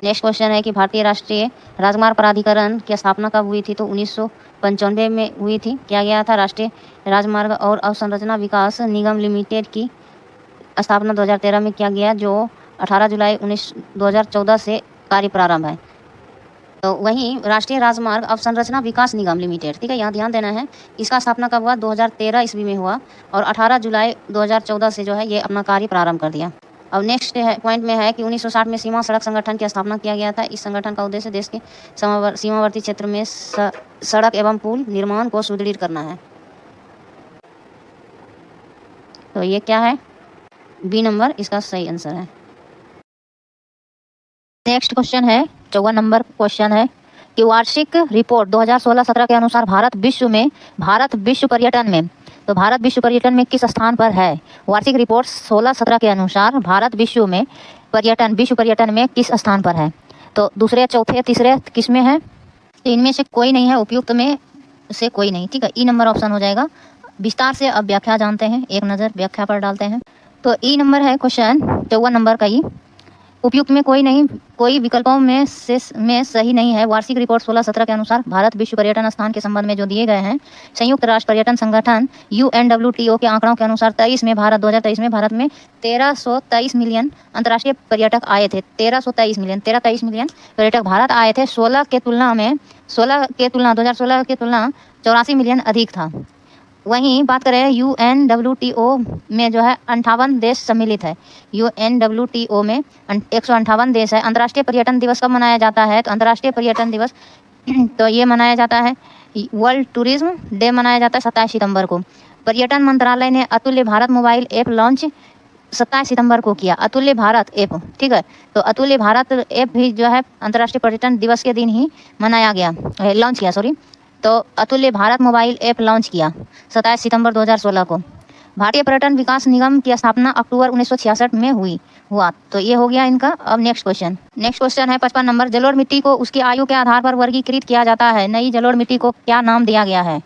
नेक्स्ट क्वेश्चन है कि भारतीय राष्ट्रीय राजमार्ग प्राधिकरण की स्थापना कब हुई थी? तो 1995 में हुई थी। क्या गया था? राष्ट्रीय राजमार्ग और अवसंरचना विकास निगम लिमिटेड की स्थापना 2013 में किया गया, जो 18 जुलाई 2014 से कार्य प्रारंभ है। तो वहीं राष्ट्रीय राजमार्ग अवसंरचना विकास निगम लिमिटेड, ठीक है, यहाँ ध्यान देना है, इसका स्थापना कब हुआ? 2013 ईस्वी में हुआ और 18 जुलाई 2014 से जो है ये अपना कार्य प्रारंभ कर दिया। अब नेक्स्ट पॉइंट में है कि 1960 में सीमा सड़क संगठन की स्थापना किया गया था। इस संगठन का उद्देश्य देश के सीमावर्ती क्षेत्र में सड़क एवं पुल निर्माण को सुदृढ़ करना है। तो ये क्या है? बी नंबर इसका सही आंसर है। नेक्स्ट क्वेश्चन है 54 नंबर क्वेश्चन है कि वार्षिक रिपोर्ट 2016-17 के अनुसार भारत विश्व पर्यटन में किस स्थान पर है? वार्षिक रिपोर्ट 16-17 के अनुसार भारत विश्व पर्यटन में किस स्थान पर है? तो दूसरे, चौथे, तीसरे किस में है? इनमें से कोई नहीं है, उपयुक्त में से कोई नहीं, ठीक है, ई नंबर ऑप्शन हो जाएगा। विस्तार से अब व्याख्या जानते हैं, एक नज़र व्याख्या पर डालते हैं। तो ई नंबर है क्वेश्चन 54 नंबर का ई। उपयुक्त में कोई नहीं, कोई विकल्पों में सही नहीं है। वार्षिक रिपोर्ट 16-17 के अनुसार भारत विश्व पर्यटन स्थान के संबंध में जो दिए गए हैं, संयुक्त राष्ट्र पर्यटन संगठन UNWTO के आंकड़ों के अनुसार 2023 में भारत में 1323 मिलियन अंतर्राष्ट्रीय पर्यटक आए थे। 1323 मिलियन पर्यटक भारत आए थे। 2016 के तुलना 84 मिलियन अधिक था। वहीं बात करें UNWTO में जो है 58 देश सम्मिलित है। UNWTO में 158 देश है। अंतर्राष्ट्रीय पर्यटन दिवस कब मनाया जाता है? तो अंतर्राष्ट्रीय पर्यटन दिवस तो ये मनाया जाता है, वर्ल्ड टूरिज्म डे मनाया जाता है 27 सितंबर को। पर्यटन मंत्रालय ने अतुल्य भारत मोबाइल ऐप लॉन्च 27 सितंबर को किया। अतुल्य भारत ऐप, ठीक है, तो अतुल्य भारत ऐप भी जो है अंतर्राष्ट्रीय पर्यटन दिवस के दिन ही लॉन्च किया। तो अतुल्य भारत मोबाइल ऐप लॉन्च किया 27 सितंबर 2016 को। भारतीय पर्यटन विकास निगम की स्थापना अक्टूबर 1966 में हुआ। तो ये हो गया इनका। अब नेक्स्ट क्वेश्चन है 55 नंबर। जलोढ़ मिट्टी को उसकी आयु के आधार पर वर्गीकृत किया जाता है। नई जलोढ़ मिट्टी को क्या नाम दिया गया है?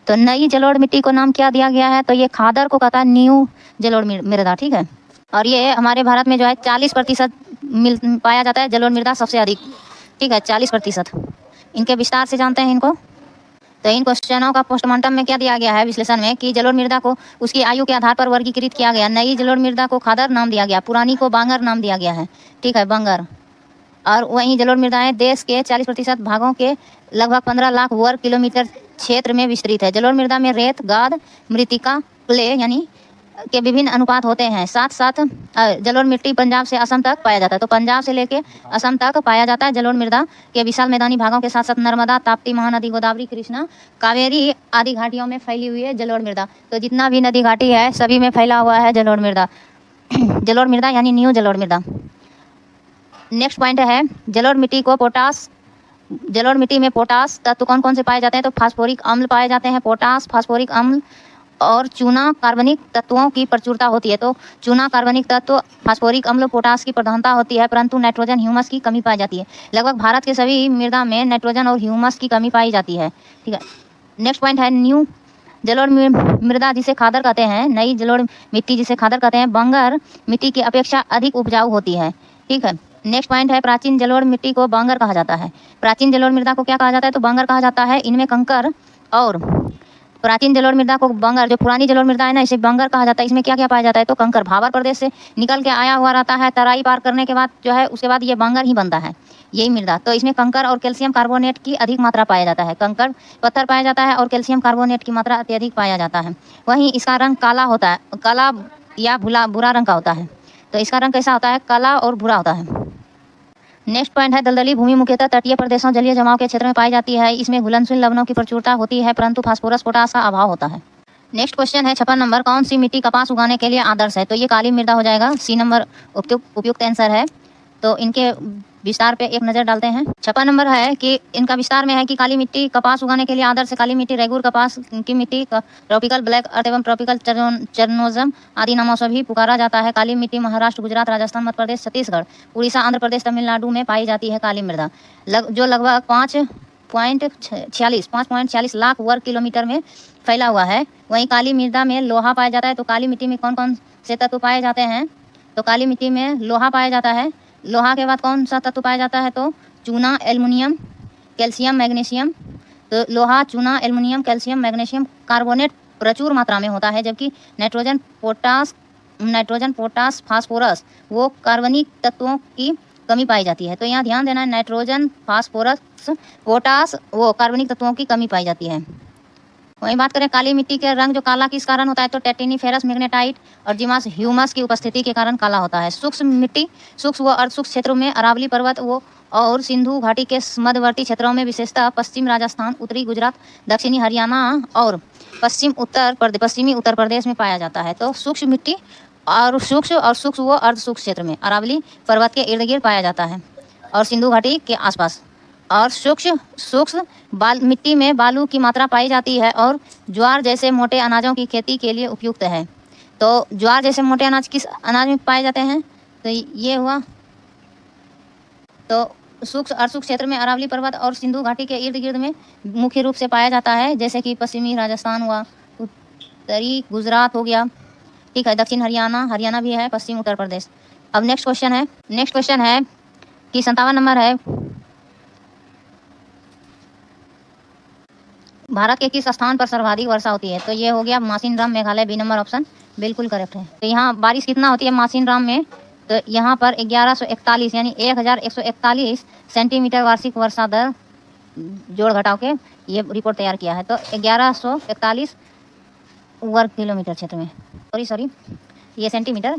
तो नई जलोढ़ मिट्टी को नाम क्या दिया गया है? तो ये खादर को कहता है न्यू जलोढ़ मृदा, ठीक है। और ये हमारे भारत में जो है 40% पाया जाता है जलोढ़ मृदा सबसे अधिक, ठीक है, 40%। इनके विस्तार से जानते हैं इनको। तो इन क्वेश्चनों का पोस्टमार्टम में क्या दिया गया है विश्लेषण में कि जलोढ़ मृदा को उसकी आयु के आधार पर वर्गीकृत किया गया। नई जलोढ़ मृदा को खादर नाम दिया गया, पुरानी को बांगर नाम दिया गया है, ठीक है, बांगर। और वहीं जलोढ़ मृदाएं देश के 40% भागों के लगभग 15 लाख वर्ग किलोमीटर क्षेत्र में विस्तृत है। जलोढ़ मृदा में रेत, गाद, मृतिका, क्ले यानी के विभिन्न अनुपात होते हैं। साथ जलोढ़ मिट्टी पंजाब से असम तक पाया जाता है। तो पंजाब से लेके असम तक पाया जाता है जलोढ़ मृदा के विशाल मैदानी भागों के साथ नर्मदा, ताप्ती, महानदी, गोदावरी, कृष्णा, कावेरी आदि घाटियों में फैली हुई है जलोढ़ मृदा। तो जितना भी नदी घाटी है सभी में फैला हुआ है जलोढ़ मृदा। जलोढ़ मृदा यानी न्यू जलोढ़ मृदा। नेक्स्ट पॉइंट है जलोढ़ मिट्टी में पोटास तत्व कौन कौन से पाए जाते हैं? तो फास्फोरिक अम्ल पाए जाते हैं। पोटास, फास्फोरिक अम्ल और चूना कार्बनिक तत्वों की प्रचुरता होती है। तो चूना कार्बनिक तत्व, फास्फोरिक अम्ल, पोटास की प्रधानता होती है, परंतु नाइट्रोजन, ह्यूमस की कमी पाई जाती है। लगभग भारत के सभी मृदा में नाइट्रोजन और ह्यूमस की कमी पाई जाती है, ठीक है। नेक्स्ट पॉइंट है न्यू जलोढ़ मृदा जिसे खादर कहते हैं। नई जलोढ़ मिट्टी जिसे खादर कहते हैं बंगर मिट्टी की अपेक्षा अधिक उपजाऊ होती है, ठीक है। नेक्स्ट पॉइंट है प्राचीन जलोढ़ मिट्टी को बांगर कहा जाता है। प्राचीन जलोढ़ मृदा को क्या कहा जाता है? तो बांगर कहा जाता है। इनमें कंकर और प्राचीन जलोढ़ मृदा को बांगर, जो पुरानी जलोढ़ मृदा है ना, इसे बांगर कहा जाता है। इसमें क्या क्या पाया जाता है? तो कंकर भावर प्रदेश से निकल के आया हुआ रहता है। तराई पार करने के बाद जो है उसके बाद ये बांगर ही बनता है, यही मृदा। तो इसमें कंकर और कैल्शियम कार्बोनेट की अधिक मात्रा पाया जाता है। कंकर पत्थर पाया जाता है और कैल्शियम कार्बोनेट की मात्रा अत्यधिक पाया जाता है। वहीं इसका रंग काला होता है, काला या भूरा रंग का होता है। तो इसका रंग कैसा होता है? काला और भूरा होता है। नेक्स्ट पॉइंट है दलदली भूमि मुख्यतः तटीय प्रदेशों, जलीय जमाव के क्षेत्र में पाई जाती है। इसमें घुलनशील लवणों की प्रचुरता होती है, परंतु फास्फोरस, पोटास का अभाव होता है। नेक्स्ट क्वेश्चन है 56 नंबर। कौन सी मिट्टी कपास उगाने के लिए आदर्श है? तो ये काली मृदा हो जाएगा। सी नंबर उपयुक्त आंसर है। तो इनके विस्तार पे एक नज़र डालते हैं। 56 नंबर है कि इनका विस्तार में है कि काली मिट्टी कपास उगाने के लिए आदर्श काली मिट्टी, रेगुर कपास की मिट्टी, ट्रॉपिकल ब्लैक अर्थ एवं ट्रॉपिकल चरनोजम आदि नामों से भी पुकारा जाता है। काली मिट्टी महाराष्ट्र, गुजरात, राजस्थान, मध्य प्रदेश, छत्तीसगढ़, उड़ीसा, आंध्र प्रदेश, तमिलनाडु में पाई जाती है। काली मृदा जो लगभग 5.46 लाख वर्ग किलोमीटर में फैला हुआ है। वहीं काली मृदा में लोहा पाया जाता है। तो काली मिट्टी में कौन कौन से तत्व पाए जाते हैं? तो काली मिट्टी में लोहा पाया जाता है। लोहा के बाद कौन सा तत्व पाया जाता है? तो चूना, एल्युमिनियम, कैल्शियम, मैग्नीशियम। तो लोहा, चूना, एल्युमिनियम, कैल्शियम, मैग्नीशियम कार्बोनेट प्रचुर मात्रा में होता है, जबकि नाइट्रोजन, पोटास, फास्फोरस वो कार्बनिक तत्वों की कमी पाई जाती है। तो यहाँ ध्यान देना है, नाइट्रोजन, फास्फोरस, पोटास वो कार्बनिक तत्वों की कमी पाई जाती है। वहीं बात करें काली मिट्टी के रंग जो काला किस कारण होता है? तो टेटिनीफेरस, मैग्नेटाइट और जिमास ह्यूमस की उपस्थिति के कारण काला होता है। सूक्ष्म मिट्टी सूक्ष्म व अर्धसूक्ष्म क्षेत्रों में अरावली पर्वत वो और सिंधु घाटी के मध्यवर्ती क्षेत्रों में विशेषतः पश्चिम राजस्थान, उत्तरी गुजरात, दक्षिणी हरियाणा और पश्चिमी उत्तर प्रदेश में पाया जाता है। तो सूक्ष्म मिट्टी और सूक्ष्म व अर्धसूक्ष्म क्षेत्र में अरावली पर्वत के इर्द गिर्द पाया जाता है और सिंधु घाटी के आसपास। और सूक्ष्म मिट्टी में बालू की मात्रा पाई जाती है और ज्वार जैसे मोटे अनाजों की खेती के लिए उपयुक्त है। तो ज्वार जैसे मोटे अनाज किस अनाज में पाए जाते हैं? तो ये हुआ। तो सूक्ष्म अर्धसूक्ष्म क्षेत्र में अरावली पर्वत और सिंधु घाटी के इर्द गिर्द में मुख्य रूप से पाया जाता है, जैसे कि पश्चिमी राजस्थान हुआ, उत्तरी गुजरात हो गया, ठीक है, दक्षिण हरियाणा भी है, पश्चिम उत्तर प्रदेश। अब नेक्स्ट क्वेश्चन है कि 57 नंबर है, भारत के किस स्थान पर सर्वाधिक वर्षा होती है? तो ये हो गया Mawsynram, Meghalaya, B number option बिल्कुल करेक्ट है। तो यहाँ बारिश कितना होती है मासिनराम में? तो यहाँ पर 1141 यानी 1141 सेंटीमीटर वार्षिक वर्षा दर जोड़ घटाव के ये रिपोर्ट तैयार किया है। तो 1141 वर्ग किलोमीटर क्षेत्र में, सॉरी ये सेंटीमीटर,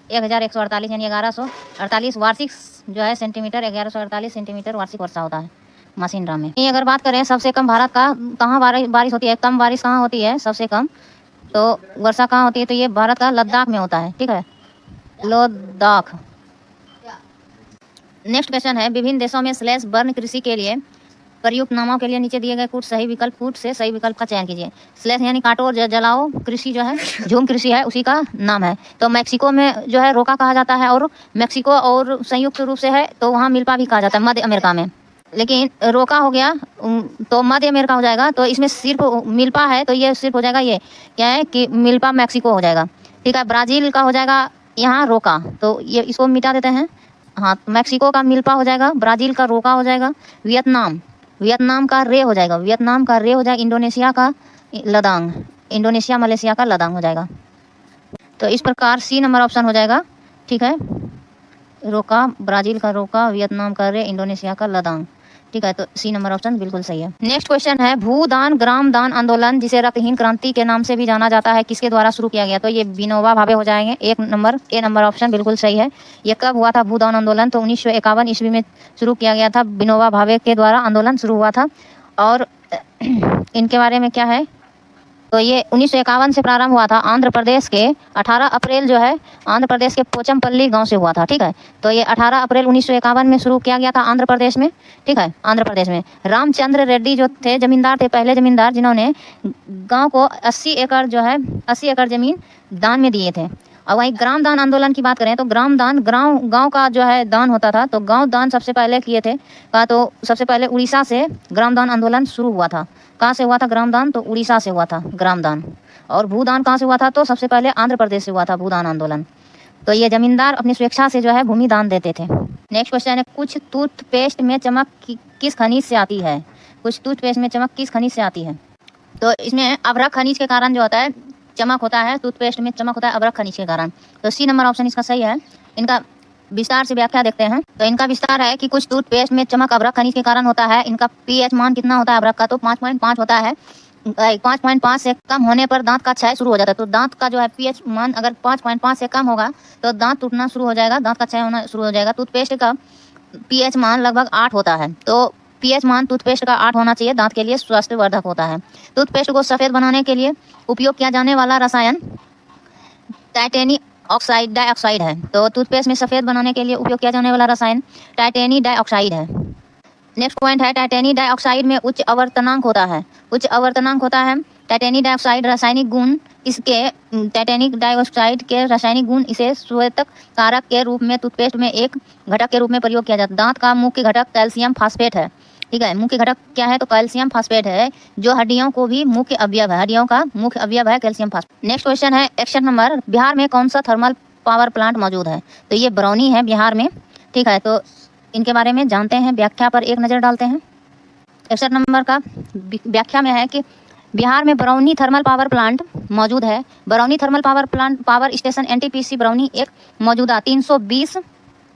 1148 यानी 1148 वार्षिक जो है सेंटीमीटर, 1148 सेंटीमीटर वार्षिक वर्षा होता है मासिनराम में। अगर बात करें सबसे कम भारत का कहाँ बारिश होती है, कम बारिश कहाँ होती है सबसे कम, तो वर्षा कहाँ होती है? तो ये भारत का लद्दाख में होता है, ठीक है, लद्दाख। नेक्स्ट क्वेश्चन है, विभिन्न देशों में स्लैश बर्न कृषि के लिए प्रयुक्त नामों के लिए नीचे दिए गए कूट से सही विकल्प का चयन कीजिए। स्लैश यानी काटो और जलाओ कृषि जो है, झूम कृषि है, उसी का नाम है। तो मैक्सिको में जो है रोका कहा जाता है, और मैक्सिको और संयुक्त रूप से है तो वहाँ मिल्पा भी कहा जाता है मध्य अमेरिका में। लेकिन रोका हो गया तो मध्य अमेरिका हो जाएगा। तो इसमें सिर्फ मिल्पा है, तो ये सिर्फ हो जाएगा, ये क्या है कि मिल्पा मैक्सिको हो जाएगा, ठीक है। ब्राज़ील का हो जाएगा यहाँ रोका, तो ये इसको मिटा देते हैं। हाँ, मैक्सिको का मिल्पा हो जाएगा, ब्राज़ील का रोका हो जाएगा, वियतनाम का रे हो जाएगा, इंडोनेशिया का लदांग, इंडोनेशिया मलेशिया का लदांग हो जाएगा। तो इस प्रकार सी नंबर ऑप्शन हो जाएगा, ठीक है, रोका, ब्राज़ील का रोका, वियतनाम का रे, इंडोनेशिया का लदांग, ठीक है। तो सी नंबर ऑप्शन बिल्कुल सही है। नेक्स्ट क्वेश्चन है, भूदान ग्राम दान आंदोलन जिसे रक्तहीन क्रांति के नाम से भी जाना जाता है किसके द्वारा शुरू किया गया? तो ये विनोबा भावे हो जाएंगे, ए नंबर ऑप्शन बिल्कुल सही है। ये कब हुआ था भूदान आंदोलन? तो 1951 ईस्वी में शुरू किया गया था, विनोबा भावे के द्वारा आंदोलन शुरू हुआ था। और इनके बारे में क्या है, तो ये 1951 से प्रारंभ हुआ था। आंध्र प्रदेश के 18 अप्रैल जो है आंध्र प्रदेश के पोचमपल्ली गांव से हुआ था, ठीक है। तो ये 18 अप्रैल 1951 में शुरू किया गया था आंध्र प्रदेश में, ठीक है। आंध्र प्रदेश में रामचंद्र रेड्डी जो थे जमींदार थे, पहले जमींदार, जिन्होंने गांव को 80 एकड़ जमीन दान में दिए थे। और वहीं ग्राम दान आंदोलन की बात करें तो गांव का जो है दान होता था, तो गांव दान सबसे पहले किए थे तो सबसे पहले उड़ीसा से ग्राम दान आंदोलन शुरू हुआ था। कहाँ से हुआ था ग्राम दान? तो उड़ीसा से हुआ था ग्राम दान। और भूदान कहाँ से हुआ था? तो सबसे पहले आंध्र प्रदेश से हुआ था भूदान आंदोलन। तो ये जमींदार अपनी स्वेच्छा से जो है भूमि दान देते थे। नेक्स्ट क्वेश्चन है, कुछ टूथपेस्ट में चमक किस खनिज से आती है? कुछ टूथपेस्ट में चमक किस खनिज से आती है? तो इसमें अभ्रक खनिज के कारण जो होता है चमक होता है, टूथपेस्ट में चमक होता है अभ्रक खनिज के कारण। तो सी नंबर ऑप्शन इसका सही है। इनका विस्तार से व्याख्या देखते हैं। तो इनका विस्तार है कि कुछ टूथपेस्ट में चमक अभ्रक खनिज के कारण होता है। इनका पीएच मान कितना होता है अभ्रक का? तो 5.5 होता है। 5.5 से कम होने पर दांत का क्षय शुरू हो जाता है। तो दांत का जो है पीएच मान अगर 5.5 से कम होगा तो दांत टूटना शुरू हो जाएगा, दांत का क्षय होना शुरू हो जाएगा। टूथपेस्ट का पीएच मान लगभग 8 होता है। तो पीएच मान टूथपेस्ट का 8 होना चाहिए, दांत के लिए स्वास्थ्यवर्धक होता है। टूथपेस्ट को सफ़ेद बनाने के लिए उपयोग किया जाने वाला रसायन ऑक्साइड डाइऑक्साइड है। तो टूथपेस्ट में सफ़ेद बनाने के लिए उपयोग किया जाने वाला रसायन टाइटेनी डाइऑक्साइड है। नेक्स्ट पॉइंट है टाइटेनी डाइऑक्साइड में उच्च आवर्तनांक होता है। उच्च आवर्तनांक होता है टाइटेनी डाइऑक्साइड रासायनिक गुण इसके टाइटेनिक डाइऑक्साइड के रासायनिक गुण इसे श्वेतक कारक के रूप में टूथपेस्ट में एक घटक के रूप में प्रयोग किया जाता है। दांत का मुख्य घटक कैल्शियम फास्फेट है। ठीक है, मुख्य घटक क्या है तो कैल्शियम फास्फेट है, जो हड्डियों को भी मुख्य अवयव है, हड्डियों का मुख्य अवयव है कैल्शियम फास्फेट। नेक्स्ट क्वेश्चन है एक्शन नंबर, बिहार में कौन सा थर्मल पावर प्लांट मौजूद है? तो ये बरौनी है बिहार में। ठीक है, तो इनके बारे में जानते हैं, व्याख्या पर एक नज़र डालते हैं। एक्शन नंबर का व्याख्या में है कि बिहार में बरौनी थर्मल पावर प्लांट मौजूद है। Barauni thermal power station NTPC Barauni एक मौजूदा 320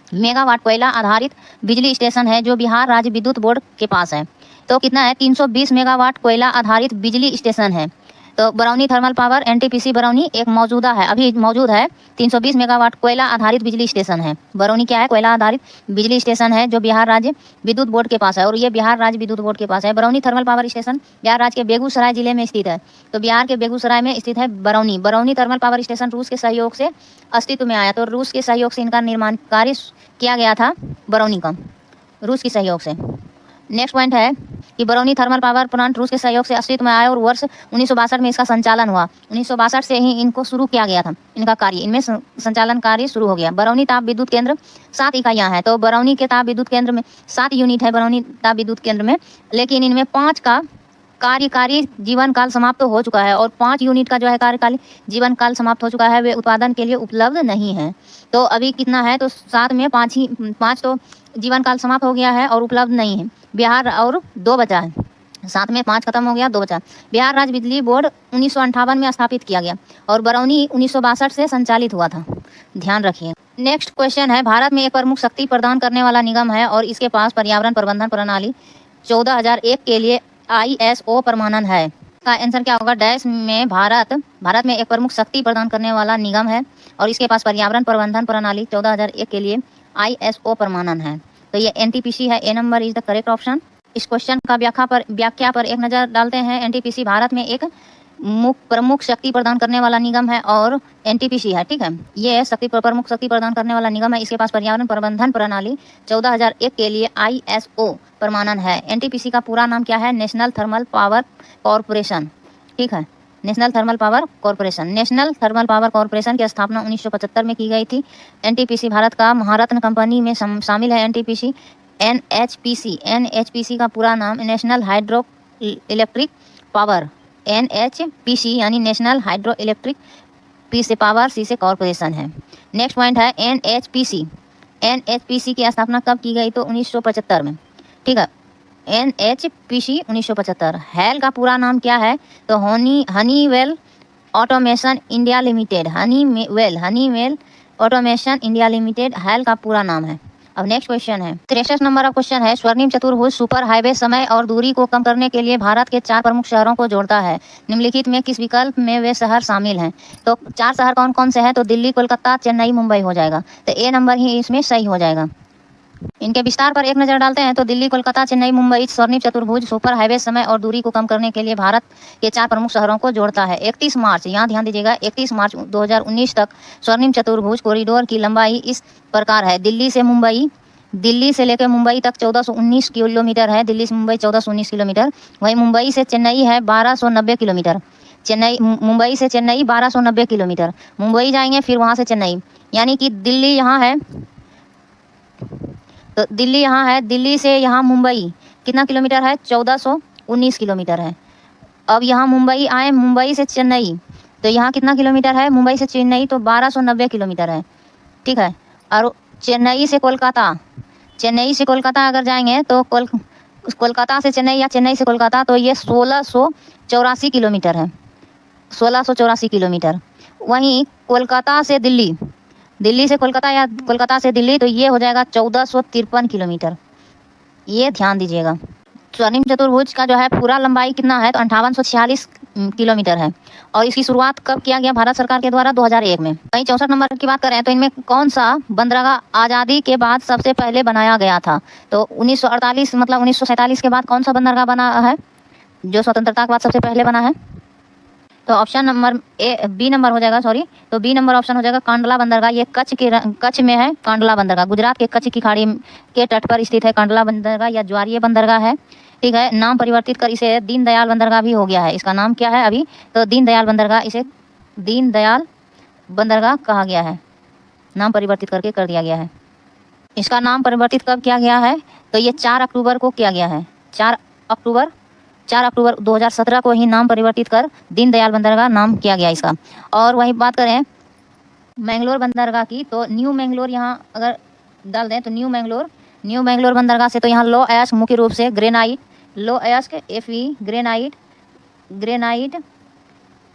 मेगावाट कोयला आधारित बिजली स्टेशन है जो बिहार राज्य विद्युत बोर्ड के पास है। तो कितना है 320 मेगावाट कोयला आधारित बिजली स्टेशन है। तो Barauni thermal power NTPC Barauni एक मौजूदा है, अभी मौजूद है 320 मेगावाट कोयला आधारित बिजली स्टेशन है। बरौनी क्या है? कोयला आधारित बिजली स्टेशन है जो बिहार राज्य विद्युत बोर्ड के पास है, और ये बिहार राज्य विद्युत बोर्ड के पास है। Barauni thermal power station Bihar राज्य के बेगूसराय जिले में स्थित है। तो बिहार के बेगूसराय में स्थित है Barauni. Barauni thermal power station रूस के सहयोग से अस्तित्व में आया। तो रूस के सहयोग से इनका निर्माण कार्य किया गया था, बरौनी का रूस के सहयोग से। नेक्स्ट पॉइंट है कि बरौनी थर्मल पावर प्लांट रूस के सहयोग से अस्तित्व में आया और वर्ष 1962 में इसका संचालन हुआ। 1962 से ही इनको शुरू किया गया था, इनका कार्य, इनमें संचालन कार्य शुरू हो गया। बरौनी ताप विद्युत केंद्र 7 इकाइयाँ हैं। तो बरौनी के ताप विद्युत केंद्र में 7 यूनिट है बरौनी ताप विद्युत केंद्र में, लेकिन इनमें 5 का कार्यकारी जीवन काल समाप्त हो चुका है, और 5 यूनिट का जो है कार्यकाली जीवन काल समाप्त हो चुका है, वे उत्पादन के लिए उपलब्ध नहीं है। तो अभी कितना है तो 7 में 5 तो जीवन काल समाप्त हो गया है और उपलब्ध नहीं है। बिहार और 2 बचा है, 7 में 5 खत्म हो गया, 2 बचा। बिहार राज्य बिजली बोर्ड 1958 में स्थापित किया गया और बरौनी 1962 से संचालित हुआ था, ध्यान रखिए। नेक्स्ट क्वेश्चन है, भारत में एक प्रमुख शक्ति प्रदान करने वाला निगम है और इसके पास पर्यावरण प्रबंधन प्रणाली 14001 के लिए ISO प्रमाणन है। का आंसर क्या होगा? डैश में भारत में एक प्रमुख शक्ति प्रदान करने वाला निगम है और इसके पास पर्यावरण प्रबंधन प्रणाली 14001 के लिए ISO प्रमाणन है। तो ये NTPC है, A number is the correct option. इस क्वेश्चन का व्याख्या पर एक नज़र डालते हैं। NTPC भारत में एक प्रमुख शक्ति प्रदान करने वाला निगम है और NTPC है। ठीक है, ये प्रमुख शक्ति प्रदान करने वाला निगम है। इसके पास पर्यावरण प्रबंधन प्रणाली 14001 के लिए ISO प्रमाणन है। NTPC का पूरा नाम क्या है? National thermal power corporation. ठीक है, national thermal power corporation. National thermal power corporation की स्थापना 1975 में की गई थी। NTPC भारत का महारत्न कंपनी में शामिल है। NTPC NHPC का पूरा नाम national hydro electric power, NHPC यानी नेशनल हाइड्रो इलेक्ट्रिक, P से पावर, C से कॉरपोरेशन है। नेक्स्ट पॉइंट है NHPC की स्थापना कब की गई? तो 1975 में। ठीक है, NHPC 1975। हैल का पूरा नाम क्या है? तो Honeywell automation India limited, Honeywell automation India limited HAL का पूरा नाम है। अब नेक्स्ट क्वेश्चन है 63 नंबर का क्वेश्चन है, स्वर्णिम चतुर्भुज सुपर हाईवे समय और दूरी को कम करने के लिए भारत के 4 प्रमुख शहरों को जोड़ता है। निम्नलिखित में किस विकल्प में वे शहर शामिल हैं? तो 4 शहर कौन कौन से हैं? तो दिल्ली, कोलकाता, चेन्नई, मुंबई हो जाएगा। तो ए नंबर ही इसमें सही हो जाएगा। इनके विस्तार पर एक नज़र डालते हैं। तो दिल्ली, कोलकाता, चेन्नई, मुंबई स्वर्णिम चतुर्भुज सुपर हाईवे समय और दूरी को कम करने के लिए भारत के 4 प्रमुख शहरों को जोड़ता है। 31 मार्च, यहाँ ध्यान दीजिएगा, 31 मार्च 2019 तक स्वर्णिम चतुर्भुज कॉरिडोर की लंबाई इस प्रकार है। दिल्ली से लेकर मुंबई तक 1419 किलोमीटर है। दिल्ली से मुंबई 1419 किलोमीटर। वहीं मुंबई से चेन्नई है 1290 किलोमीटर। मुंबई से चेन्नई 1290 किलोमीटर। मुंबई जाएंगे फिर वहाँ से चेन्नई, यानी कि दिल्ली यहाँ है, तो दिल्ली यहाँ है, दिल्ली से यहाँ मुंबई कितना किलोमीटर है? 1419 किलोमीटर है। अब यहाँ मुंबई आए, मुंबई से चेन्नई, तो यहाँ कितना किलोमीटर है? मुंबई से चेन्नई तो 1290 किलोमीटर है। ठीक है, और चेन्नई से कोलकाता अगर जाएंगे तो कोलकाता से चेन्नई या चेन्नई से कोलकाता तो ये 1684 किलोमीटर है, 1684 किलोमीटर। वहीं कोलकाता से दिल्ली से कोलकाता या कोलकाता से दिल्ली तो ये हो जाएगा 1453 किलोमीटर। ये ध्यान दीजिएगा। स्वर्णिम चतुर्भुज का जो है पूरा लंबाई कितना है? तो 5846 किलोमीटर है और इसकी शुरुआत कब किया गया भारत सरकार के द्वारा? 2001 में। वहीं 64 नंबर की बात करें तो इनमें कौन सा बंदरगाह आज़ादी के बाद सबसे पहले बनाया गया था? तो 1948 मतलब 1947 के बाद कौन सा बंदरगाह बना है जो स्वतंत्रता के बाद सबसे पहले बना है? तो ऑप्शन नंबर बी नंबर हो जाएगा, सॉरी, तो बी नंबर ऑप्शन हो जाएगा कांडला बंदरगाह। ये कच्छ में है कांडला बंदरगाह, गुजरात के कच्छ की खाड़ी के तट पर स्थित है कांडला बंदरगाह या ज्वारीय बंदरगाह है। ठीक है, नाम परिवर्तित कर इसे दीनदयाल बंदरगाह भी हो गया है। इसका नाम क्या है अभी, तो दीनदयाल बंदरगाह, इसे दीनदयाल बंदरगाह कहा गया है, नाम परिवर्तित करके कर दिया गया है। इसका नाम परिवर्तित कब किया गया है, तो ये 4 अक्टूबर को किया गया है। 4 अक्टूबर 2017 को ही नाम परिवर्तित कर दीनदयाल बंदरगाह नाम किया गया इसका। और वहीं बात करें मैंगलोर बंदरगाह की, तो न्यू मैंगलोर यहाँ अगर डाल दें तो न्यू मैंगलोर बंदरगाह से, तो यहाँ लो एश मुख्य रूप से ग्रेनाइट, लो एश Fe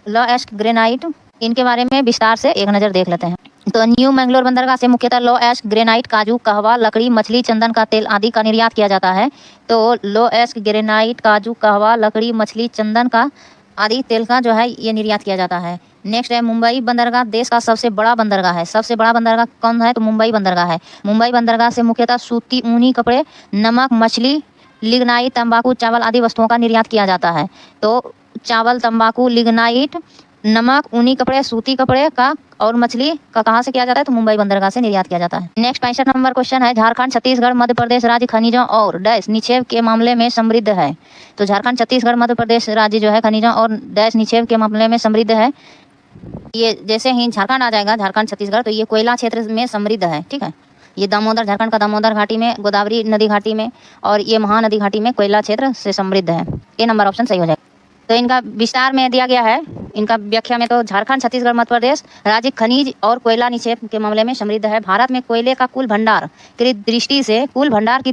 लो एश ग्रेनाइट, इनके बारे में विस्तार से एक नज़र देख लेते हैं। तो न्यू मैंगलोर बंदरगाह से मुख्यतः लो एश ग्रेनाइट, काजू, कहवा, लकड़ी, मछली, चंदन का तेल आदि का निर्यात किया जाता है। तो लो एश ग्रेनाइट, काजू, कहवा, लकड़ी, मछली, चंदन का आदि तेल का जो है ये निर्यात किया जाता है। नेक्स्ट है मुंबई बंदरगाह, देश का सबसे बड़ा बंदरगाह है। सबसे बड़ा बंदरगाह कौन है, तो मुंबई बंदरगाह है। मुंबई बंदरगाह से मुख्यतः सूती ऊनी कपड़े, नमक, मछली, लिग्नाइट, तंबाकू, चावल आदि वस्तुओं का निर्यात किया जाता है। तो चावल, तंबाकू, लिग्नाइट, नमक, ऊनी कपड़े, सूती कपड़े का और मछली का कहाँ से किया जाता है, तो मुंबई बंदरगाह से निर्यात किया जाता है। नेक्स्ट 65 नंबर क्वेश्चन है, झारखंड, छत्तीसगढ़, मध्य प्रदेश राज्य खनिजों और डैश निक्षेप के मामले में समृद्ध है। तो झारखंड, छत्तीसगढ़, मध्य प्रदेश राज्य जो है खनिजों और डैश निक्षेप के मामले में समृद्ध है। ये जैसे ही झारखंड आ जाएगा, झारखंड छत्तीसगढ़, तो ये कोयला क्षेत्र में समृद्ध है। ठीक है, ये दामोदर, झारखंड का दामोदर घाटी में, गोदावरी नदी घाटी में और ये महानदी घाटी में कोयला क्षेत्र से समृद्ध है। ये नंबर ऑप्शन सही हो जाएगा। तो इनका विस्तार में दिया गया है, इनका व्याख्या में, तो झारखंड, छत्तीसगढ़, मध्य प्रदेश राज्य खनिज और कोयला निक्षेप के मामले में समृद्ध है। भारत में कोयले का कुल भंडार की दृष्टि से, भंडारण की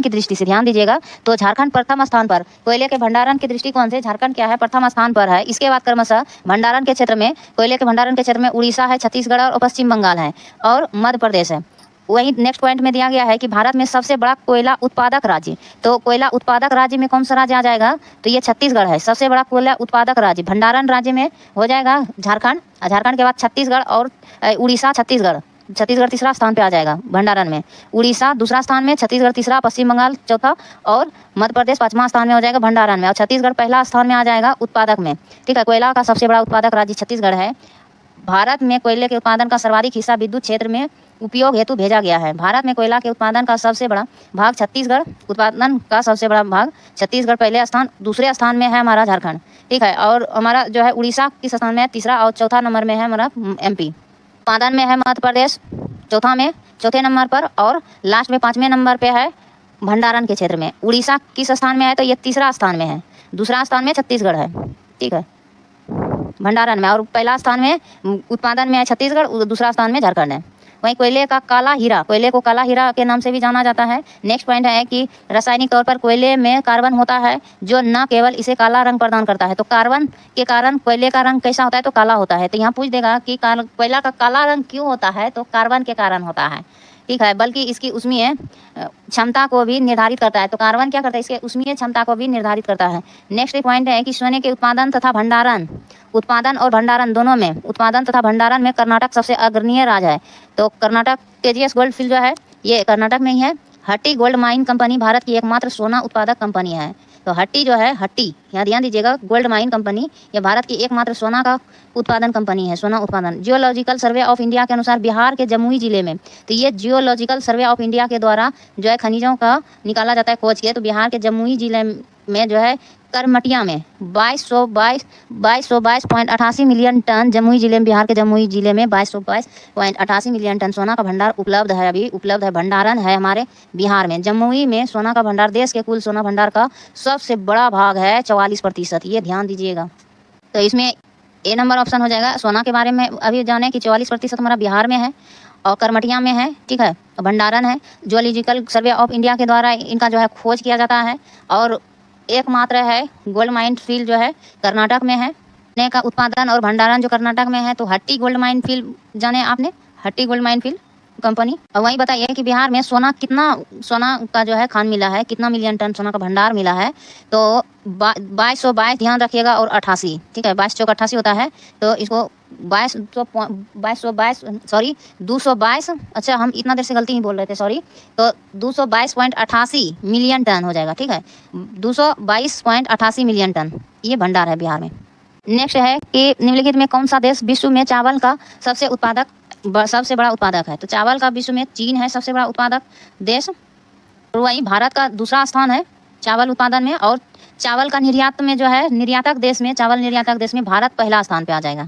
दृष्टि से ध्यान दीजिएगा, तो झारखंड प्रथम स्थान पर, कोयले के भंडारण के दृष्टिकोण से झारखंड क्या है, प्रथम स्थान पर है। इसके बाद क्रमशः भंडारण के क्षेत्र में, कोयले के भंडारण के क्षेत्र में उड़ीसा है, छत्तीसगढ़ और पश्चिम बंगाल है और मध्य प्रदेश है। वही नेक्स्ट पॉइंट में दिया गया है कि भारत में सबसे बड़ा कोयला उत्पादक राज्य, तो कोयला उत्पादक राज्य में कौन सा राज्य आ जाएगा, तो ये छत्तीसगढ़ है। सबसे बड़ा कोयला उत्पादक राज्य भंडारण राज्य में हो जाएगा झारखंड, झारखंड के बाद छत्तीसगढ़ और उड़ीसा, छत्तीसगढ़ तीसरा स्थान पे आ जाएगा भंडारण में, उड़ीसा दूसरा स्थान में, छत्तीसगढ़ तीसरा, पश्चिम बंगाल चौथा और मध्य प्रदेश 5वां स्थान में हो जाएगा भंडारण में, और छत्तीसगढ़ पहला स्थान में आ जाएगा उत्पादक में। ठीक है, कोयला का सबसे बड़ा उत्पादक राज्य छत्तीसगढ़ है। भारत में कोयले के उत्पादन का सर्वाधिक हिस्सा विद्युत क्षेत्र में उपयोग हेतु भेजा गया है। भारत में कोयला के उत्पादन का सबसे बड़ा भाग छत्तीसगढ़, उत्पादन का सबसे बड़ा भाग छत्तीसगढ़ पहले स्थान, दूसरे स्थान में है हमारा झारखंड। ठीक है, और हमारा जो है उड़ीसा किस स्थान में है, तीसरा, और चौथा नंबर में है हमारा MP। उत्पादन में है मध्य प्रदेश चौथे नंबर पर, और लास्ट में 5वें नंबर पे है भंडारण के क्षेत्र में। उड़ीसा किस स्थान में है, तो ये तीसरा स्थान में है, दूसरा स्थान में छत्तीसगढ़ है। ठीक है, भंडारण में, और पहला स्थान में उत्पादन में है छत्तीसगढ़, दूसरा स्थान में झारखंड है। वहीं कोयले का काला हीरा, कोयले को काला हीरा के नाम से भी जाना जाता है। नेक्स्ट पॉइंट है कि रासायनिक तौर पर कोयले में कार्बन होता है जो न केवल इसे काला रंग प्रदान करता है, तो कार्बन के कारण कोयले का रंग कैसा होता है, तो काला होता है। तो यहाँ पूछ देगा कि कोयला का काला रंग क्यों होता है, तो कार्बन के कारण होता है। ठीक है, बल्कि इसकी उष्मीय क्षमता को भी निर्धारित करता है। तो कार्बन क्या करता है, इसके उष्मीय क्षमता को भी निर्धारित करता है। नेक्स्ट पॉइंट है कि सोने के उत्पादन और भंडारण दोनों में, उत्पादन तथा भंडारण में कर्नाटक सबसे अग्रणीय राज्य है। तो कर्नाटक तेजियस गोल्ड फील्ड जो है ये कर्नाटक में ही है। हट्टी गोल्ड माइन कंपनी भारत की एकमात्र सोना उत्पादक कंपनी है। तो हट्टी जो है, हट्टी यहाँ ध्यान दीजिएगा, गोल्ड माइन कंपनी, ये भारत की एकमात्र सोना का उत्पादन कंपनी है, सोना उत्पादन। जियोलॉजिकल सर्वे ऑफ इंडिया के अनुसार बिहार के जमुई जिले में, तो ये जियोलॉजिकल सर्वे ऑफ इंडिया के द्वारा जो है खनिजों का निकाला जाता है खोज के, तो बिहार के जमुई जिले में जो है करमटिया में 2222.88 मिलियन टन, जमुई जिले में, बिहार के जमुई जिले में 2222.88 मिलियन टन सोना का भंडार उपलब्ध है, अभी उपलब्ध है, भंडारण है हमारे बिहार में। जमुई में सोना का भंडार देश के कुल सोना भंडार का सबसे बड़ा भाग है, 44%, ये ध्यान दीजिएगा। तो इसमें ए नंबर ऑप्शन हो जाएगा। सोना के बारे में अभी जाने कि 44% हमारा बिहार में है और करमटिया में है। ठीक है, भंडारण है, जियोलॉजिकल सर्वे ऑफ इंडिया के द्वारा इनका जो है खोज किया जाता है, और एकमात्र है गोल्ड माइन फील्ड जो है कर्नाटक में है। सोने का उत्पादन और भंडारण जो कर्नाटक में है, तो हट्टी गोल्ड माइन फील्ड जाने आपने, हट्टी गोल्ड माइन फील्ड कंपनी। और वही बताइए कि बिहार में सोना का जो है खान मिला है, कितना मिलियन टन सोना का भंडार मिला है, तो 2222 ध्यान रखिएगा और 88। ठीक है, 22 चौक 88 होता है, तो इसको 222, अच्छा हम इतना देर से गलती ही बोल रहे थे, सॉरी, तो 222.88 मिलियन टन हो जाएगा। ठीक है, 222.88 मिलियन टन ये भंडार है बिहार में। नेक्स्ट है कि निम्नलिखित में कौन सा देश विश्व में चावल का सबसे बड़ा उत्पादक है। तो चावल का विश्व में चीन है सबसे बड़ा उत्पादक देश, और वहीं भारत का दूसरा स्थान है चावल उत्पादन में, और चावल का निर्यात में जो है चावल निर्यातक देश में भारत पहला स्थान पे आ जाएगा।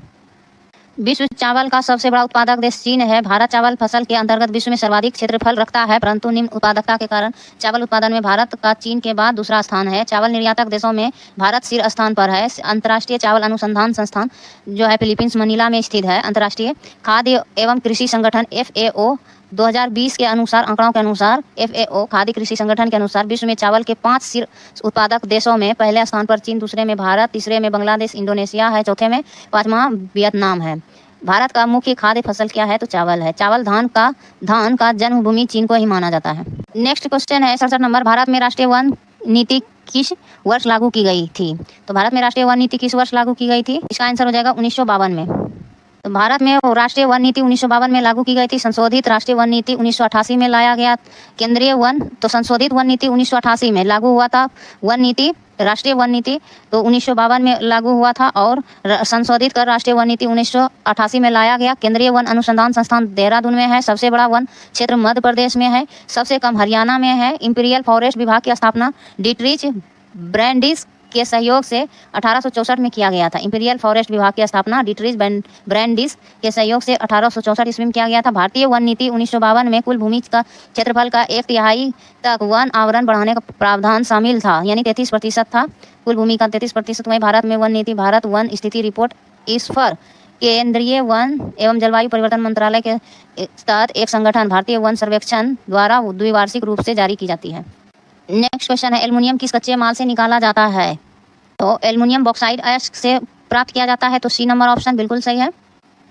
विश्व चावल का सबसे बड़ा उत्पादक देश चीन है। भारत चावल फसल के अंतर्गत विश्व में सर्वाधिक क्षेत्रफल रखता है, परंतु निम्न उत्पादकता के कारण चावल उत्पादन में भारत का चीन के बाद दूसरा स्थान है। चावल निर्यातक देशों में भारत शीर्ष स्थान पर है। अंतर्राष्ट्रीय चावल अनुसंधान संस्थान जो है फिलीपींस मनीला में स्थित है। अंतर्राष्ट्रीय खाद्य एवं कृषि संगठन FAO 2020 के आंकड़ों के अनुसार FAO खाद्य कृषि संगठन के अनुसार विश्व में चावल के 5 शीर्ष उत्पादक देशों में पहले स्थान पर चीन, दूसरे में भारत, तीसरे में बांग्लादेश, इंडोनेशिया है, चौथे में 5वां वियतनाम है। भारत का मुख्य खाद्य फसल क्या है? तो चावल है। चावल धान का जन्मभूमि चीन को ही माना जाता है। नेक्स्ट क्वेश्चन है 67 नंबर, भारत में राष्ट्रीय वन नीति किस वर्ष लागू की गई थी? तो भारत में राष्ट्रीय वन नीति किस वर्ष लागू की गई थी? इसका आंसर हो जाएगा 1952 में। तो भारत में राष्ट्रीय वन नीति 1952 में लागू की गई थी। संशोधित राष्ट्रीय वन नीति 1988 में लाया गया केंद्रीय वन। तो संशोधित वन नीति 1988 में लागू हुआ था। राष्ट्रीय वन नीति तो 1952 में लागू हुआ था, और संशोधित कर राष्ट्रीय वन नीति 1988 में लाया गया। केंद्रीय वन अनुसंधान संस्थान देहरादून में है। सबसे बड़ा वन क्षेत्र मध्य प्रदेश में है, सबसे कम हरियाणा में है। इंपीरियल फॉरेस्ट विभाग की स्थापना डिट्रिच ब्रैंडिस के सहयोग से 1864 में किया गया था। इंपीरियल फॉरेस्ट विभाग की स्थापना डिट्रिच ब्रैंडिस के सहयोग से 1864 ईस्वी में किया गया था। भारतीय वन नीति 1952 में कुल भूमि का क्षेत्रफल का 1/3 तक वन आवरण बढ़ाने का प्रावधान शामिल था, यानी 33% था। कुल भूमि का 33% वहीं भारत में वन नीति भारत वन स्थिति रिपोर्ट इस पर केंद्रीय वन एवं जलवायु परिवर्तन मंत्रालय के तहत एक संगठन भारतीय वन सर्वेक्षण द्वारा द्विवार्षिक रूप से जारी की जाती है। नेक्स्ट क्वेश्चन है, एल्युमिनियम किस कच्चे माल से निकाला जाता है? तो एल्युमिनियम बॉक्साइट अयस्क से प्राप्त किया जाता है। तो C नंबर ऑप्शन बिल्कुल सही है।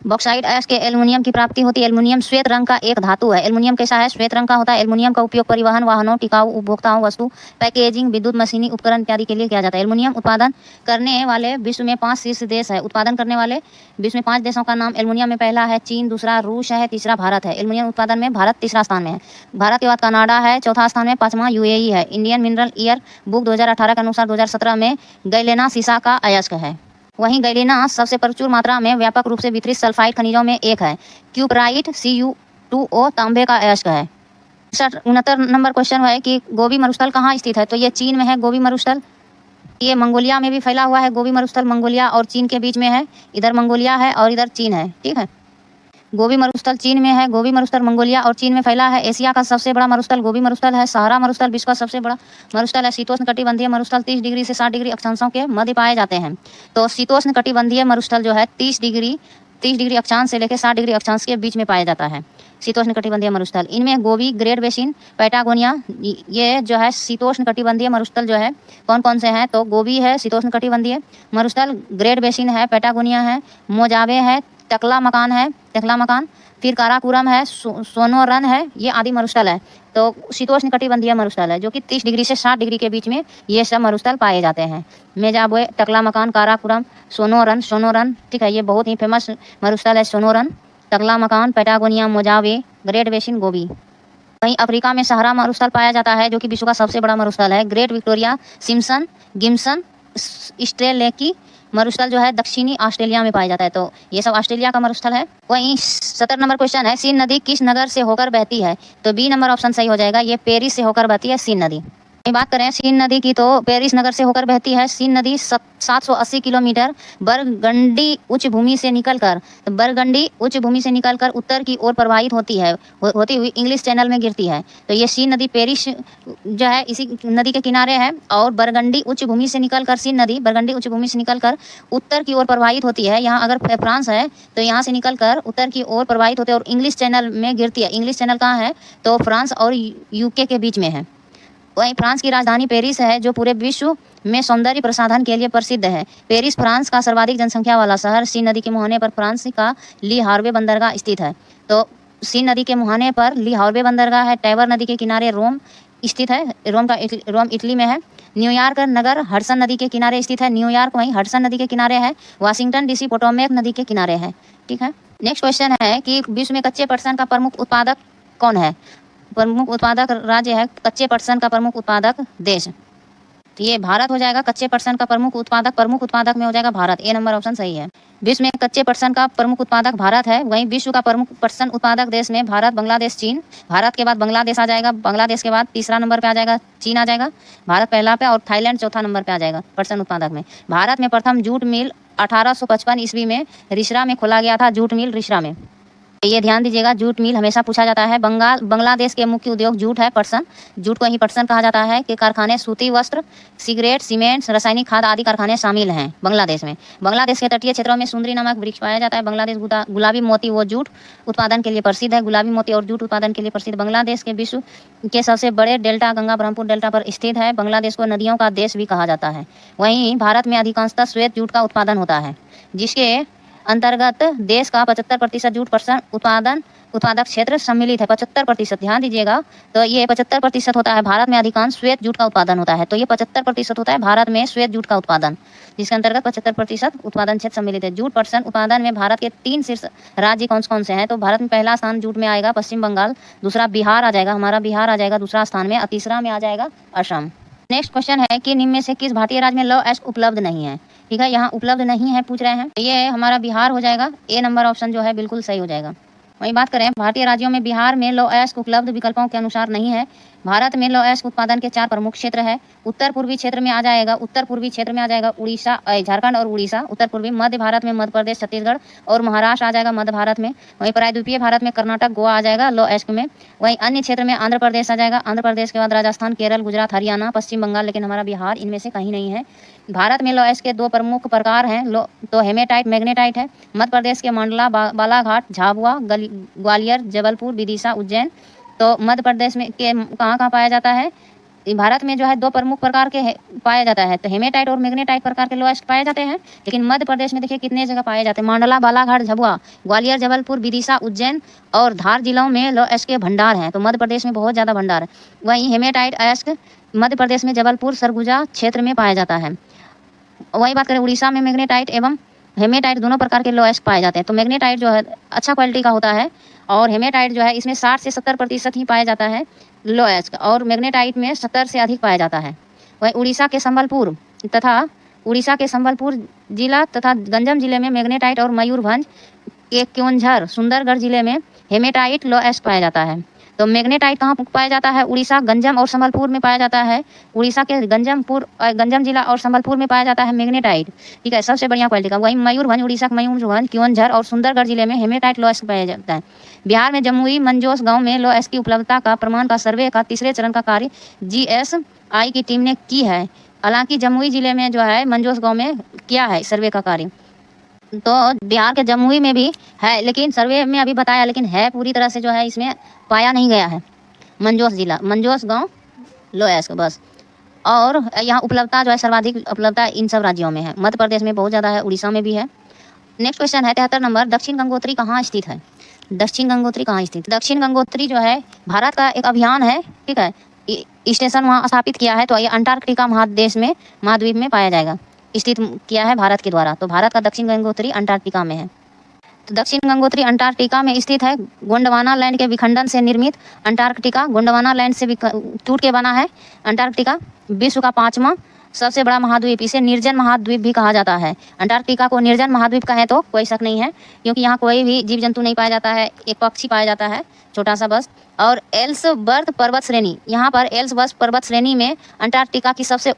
बॉक्साइट अयस्क के एल्युमिनियम की प्राप्ति होती है। एल्युमिनियम श्वेत रंग का एक धातु है। एल्युमिनियम कैसा है? श्वेत रंग का होता है। एल्युमिनियम का उपयोग परिवहन, वाहनों, टिकाऊ उपभोक्ताओं वस्तु, पैकेजिंग, विद्युत मशीनी उपकरण इत्यादि के लिए किया जाता है। एल्युमिनियम उत्पादन करने वाले विश्व में 5 शीर्ष देश है। उत्पादन करने वाले विश्व में 5 देशों का नाम एल्युमिनियम में पहला है चीन, दूसरा रूस है, तीसरा भारत है। एल्युमिनियम उत्पादन में भारत तीसरा स्थान में है। भारत के बाद कनाडा है, चौथा स्थान में, 5वां UAE है। इंडियन मिनरल ईयर बुक 2018 के अनुसार 2017 में गैलेना सीसा का अयस्क है। वहीं गैलेना सबसे प्रचुर मात्रा में व्यापक रूप से वितरित सल्फाइड खनिजों में एक है। क्यूपराइट Cu2O तांबे का अयस्क है। 69 नंबर क्वेश्चन है कि गोबी मरुस्थल कहाँ स्थित है? तो ये चीन में है गोबी मरुस्थल। ये मंगोलिया में भी फैला हुआ है। गोबी मरुस्थल मंगोलिया और चीन के बीच में है। इधर मंगोलिया है और इधर चीन है, ठीक है। गोबी मरुस्थल चीन में है, गोबी मरुस्थल मंगोलिया और चीन में फैला है। एशिया का सबसे बड़ा मरुस्थल गोबी मरुस्थल है। सहारा मरुस्थल विश्व का सबसे बड़ा मरुस्थल है। शीतोष्ण कटिबंधीय मरुस्थल 30 डिग्री से 60 डिग्री अक्षांशों के मध्य पाए जाते हैं। तो शीतोष्ण कटिबंधीय मरुस्थल जो है 30 डिग्री अक्षांश से लेकर 60 डिग्री अक्षांश के बीच में पाया जाता है शीतोष्ण कटिबंधीय मरुस्थल। इनमें गोबी, ग्रेट बेसिन, पैटागोनिया, ये जो है शीतोष्ण कटिबंधीय मरुस्थल जो है कौन कौन से हैं? तो गोबी है शीतोष्ण कटिबंधीय मरुस्थल, ग्रेट बेसिन है, पैटागोनिया है, मोजावे है, टकला मकान, फिर काराकोरम है, सोनोरन है, ये आदि मरुस्थल है। तो शीतोष्ण कटिबंधीय मरुस्थल है जो कि 30 डिग्री से 60 डिग्री के बीच में ये सब मरुस्थल पाए जाते हैं। मेजाबे, टकला मकान, काराकोरम, सोनोरन, ठीक है, ये बहुत ही फेमस मरुस्थल है। सोनोरन, टकला मकान, पैटागोनिया, मोजावे, ग्रेट बेसिन, गोबी। वहीं अफ्रीका में सहारा मरुस्थल पाया जाता है जो कि विश्व का सबसे बड़ा मरुस्थल है। ग्रेट विक्टोरिया, गिम्सन, स्ट्रेलेकी मरुस्थल जो है दक्षिणी ऑस्ट्रेलिया में पाया जाता है। तो ये सब ऑस्ट्रेलिया का मरुस्थल है। वहीं 70 नंबर क्वेश्चन है, सीन नदी किस नगर से होकर बहती है? तो B नंबर ऑप्शन सही हो जाएगा। ये पेरिस से होकर बहती है सीन नदी। बात करें सीन नदी की तो पेरिस नगर से होकर बहती है। सीन नदी 780 किलोमीटर बरगंडी उच्च भूमि से निकलकर उत्तर की ओर प्रवाहित होती हुई इंग्लिश चैनल में गिरती है। तो ये सीन नदी पेरिस जो है इसी नदी के किनारे है, और बरगंडी उच्च भूमि से निकलकर उत्तर की ओर प्रवाहित होती है। यहाँ अगर फ्रांस है तो यहाँ से निकलकर उत्तर की ओर प्रवाहित होते है और इंग्लिश चैनल में गिरती है। इंग्लिश चैनल कहाँ है? तो फ्रांस और UK के बीच में है। वहीं फ्रांस की राजधानी पेरिस है जो पूरे विश्व में सौंदर्य प्रसाधन के लिए प्रसिद्ध है। पेरिस फ्रांस का सर्वाधिक जनसंख्या वाला शहर। सीन नदी के मुहाने पर फ्रांस का ली हार्वे बंदरगाह स्थित है। तो सीन नदी के मुहाने पर ली हार्वे बंदरगाह है। टाइबर नदी के किनारे रोम स्थित है। रोम इटली में है। न्यूयॉर्क नगर हडसन नदी के किनारे स्थित है। न्यूयॉर्क वहीं हडसन नदी के किनारे है। वाशिंगटन DC पोटोमेक नदी के किनारे है, ठीक है। नेक्स्ट क्वेश्चन है कि विश्व में कच्चे पटसन का प्रमुख उत्पादक कौन है? प्रमुख उत्पादक राज्य है कच्चे पटसन का प्रमुख उत्पादक देश। तो ये भारत हो जाएगा। कच्चे पटसन का प्रमुख उत्पादक में हो जाएगा भारत। ए नंबर ऑप्शन सही है। विश्व में कच्चे पटसन का प्रमुख उत्पादक भारत है। वहीं विश्व का प्रमुख पटसन उत्पादक देश में भारत, बांग्लादेश, चीन। भारत के बाद बांग्लादेश आ जाएगा। बांग्लादेश के बाद तीसरा नंबर पे आ जाएगा चीन आ जाएगा। भारत पहला पे और थाईलैंड चौथा नंबर पे आ जाएगा पटसन उत्पादक में। भारत में प्रथम जूट मिल 1855 ईस्वी में रिसरा में खोला गया था। जूट मिल रिसरा में। ये ध्यान दीजिएगा, जूट मिल हमेशा पूछा जाता है। बांग्लादेश के मुख्य उद्योग जूट है, पटसन। जूट को ही पटसन कहा जाता है। के कारखाने सूती वस्त्र, सिगरेट, सीमेंट, रासायनिक खाद आदि कारखाने शामिल हैं बांग्लादेश में। बांग्लादेश के तटीय क्षेत्रों में सुंदरी नामक वृक्ष पाया जाता है। बांग्लादेश गुलाबी मोती व जूट उत्पादन के लिए प्रसिद्ध है। गुलाबी मोती और जूट उत्पादन के लिए प्रसिद्ध। बांग्लादेश के विश्व के सबसे बड़े डेल्टा गंगा ब्रह्मपुत्र डेल्टा पर स्थित है। बांग्लादेश को नदियों का देश भी कहा जाता है। वहीं भारत में अधिकांशतः श्वेत जूट का उत्पादन होता है, जिसके अंतर्गत देश का 75% जूट पटसन उत्पादक क्षेत्र सम्मिलित है। 75%, ध्यान दीजिएगा। तो ये 75% होता है। भारत में अधिकांश श्वेत जूट का उत्पादन होता है, तो ये 75% होता है भारत में श्वेत जूट का उत्पादन, जिसके अंतर्गत 75% उत्पादन क्षेत्र सम्मिलित है। जूट पटसन उत्पादन में भारत के 3 शीर्ष राज्य कौन कौन से हैं? तो भारत में पहला स्थान जूट में आएगा पश्चिम बंगाल, दूसरा बिहार आ जाएगा, हमारा बिहार आ जाएगा दूसरा स्थान में, और तीसरा में आ जाएगा असम। नेक्स्ट क्वेश्चन है कि निम्न में से किस भारतीय राज्य में लौह अयस्क उपलब्ध नहीं है? ठीक है, यहाँ उपलब्ध नहीं है पूछ रहे हैं। ये हमारा बिहार हो जाएगा। ए नंबर ऑप्शन जो है बिल्कुल सही हो जाएगा। वही बात करें भारतीय राज्यों में, बिहार में लौह अयस्क उपलब्ध विकल्पों के अनुसार नहीं है। भारत में लौह अयस्क उत्पादन के 4 प्रमुख क्षेत्र है। उत्तर पूर्वी क्षेत्र में आ जाएगा उड़ीसा, झारखंड और उड़ीसा। उत्तर पूर्वी मध्य भारत में मध्य प्रदेश, छत्तीसगढ़ और महाराष्ट्र आ जाएगा मध्य भारत में। वहीं प्रायद्वीपीय भारत में कर्नाटक, गोवा आ जाएगा लौह अयस्क में। वहीं अन्य क्षेत्र में आंध्र प्रदेश आ जाएगा। आंध्र प्रदेश के बाद राजस्थान, केरल, गुजरात, हरियाणा, पश्चिम बंगाल, लेकिन हमारा बिहार इनमें से कहीं नहीं है। भारत में लौह अयस्क के 2 प्रमुख प्रकार हैं, तो हेमेटाइट, मैग्नेटाइट है। मध्य प्रदेश के मंडला, बालाघाट, झाबुआ, ग्वालियर, जबलपुर, विदिशा, उज्जैन। तो मध्य प्रदेश में के कहाँ पाया जाता है? भारत में जो है 2 प्रमुख प्रकार के पाया जाता है, तो हेमेटाइट और मैग्नेटाइट प्रकार के लौह अयस्क पाए जाते हैं। लेकिन मध्य प्रदेश में देखिए कितने जगह पाए जाते हैं, मंडला, बालाघाट, झाबुआ, ग्वालियर, जबलपुर, विदिशा, उज्जैन और धार जिलों में लौह अयस्क के भंडार हैं। तो मध्य प्रदेश में बहुत ज़्यादा भंडार है। वहीं हेमेटाइट अयस्क मध्य प्रदेश में जबलपुर, सरगुजा क्षेत्र में पाया जाता है। वही बात करें उड़ीसा में, मैग्नेटाइट एवं हेमेटाइट दोनों प्रकार के लौह अयस्क पाए जाते हैं। तो मैग्नेटाइट जो है अच्छा क्वालिटी का होता है, और हेमेटाइट जो है इसमें 60 से 70% ही पाया जाता है लौह अयस्क, और मैग्नेटाइट में 70 से अधिक पाया जाता है। वहीं उड़ीसा के संबलपुर जिला तथा गंजम जिले में मैग्नेटाइट और मयूरभंज के क्योंझर, सुंदरगढ़ जिले में हेमेटाइट लौह अयस्क पाया जाता है। तो मैग्नेटाइट कहाँ पाया जाता है? उड़ीसा, गंजम और संबलपुर में पाया जाता है। उड़ीसा के गंजम जिला और संबलपुर में पाया जाता है मैग्नेटाइट। ठीक है, सबसे बढ़िया क्वालिटी का। वहीं मयूरभंज, उड़ीसा का मयूरभंज, क्योंझर और सुंदरगढ़ जिले में हेमेटाइट लौह अयस्क पाया जाता है। बिहार में जमुई, मंजोस गांव में लौह अयस्क की उपलब्धता का प्रमाण का सर्वे का 3रे चरण का कार्य GSI की टीम ने की है। हालांकि जमुई जिले में जो है मंजोस गाँव में किया है सर्वे का कार्य। तो बिहार के जमुई में भी है, लेकिन सर्वे में अभी बताया, लेकिन है पूरी तरह से जो है इसमें पाया नहीं गया है। मंजोस गांव लौह अयस्क बस। और यहाँ उपलब्धता जो है सर्वाधिक उपलब्धता इन सब राज्यों में है। मध्य प्रदेश में बहुत ज़्यादा है, उड़ीसा में भी है। नेक्स्ट क्वेश्चन है 73 नंबर, दक्षिण गंगोत्री कहाँ स्थित है? दक्षिण गंगोत्री जो है भारत का एक अभियान है। ठीक है, स्टेशन वहाँ स्थापित किया है। तो ये अंटार्कटिका महाद्वीप में पाया जाएगा, स्थित किया है भारत के द्वारा। तो भारत का दक्षिण गंगोत्री अंटार्कटिका में है। तो दक्षिण गंगोत्री अंटार्कटिका में स्थित है। गोंडवाना लैंड के विखंडन से निर्मित अंटार्कटिका, गोंडवाना लैंड से टूट के बना है अंटार्कटिका। विश्व का 5वां सबसे बड़ा महाद्वीप, इसे निर्जन महाद्वीप भी कहा जाता है। अंटार्कटिका को निर्जन महाद्वीप कहें तो कोई शक नहीं है, क्योंकि यहाँ कोई भी जीव जंतु नहीं पाया जाता है। एक पक्षी पाया जाता है छोटा सा बस। और एल्सवर्थ पर्वत श्रेणी, यहाँ पर एल्सवर्थ पर्वत श्रेणी में अंटार्कटिका की सबसे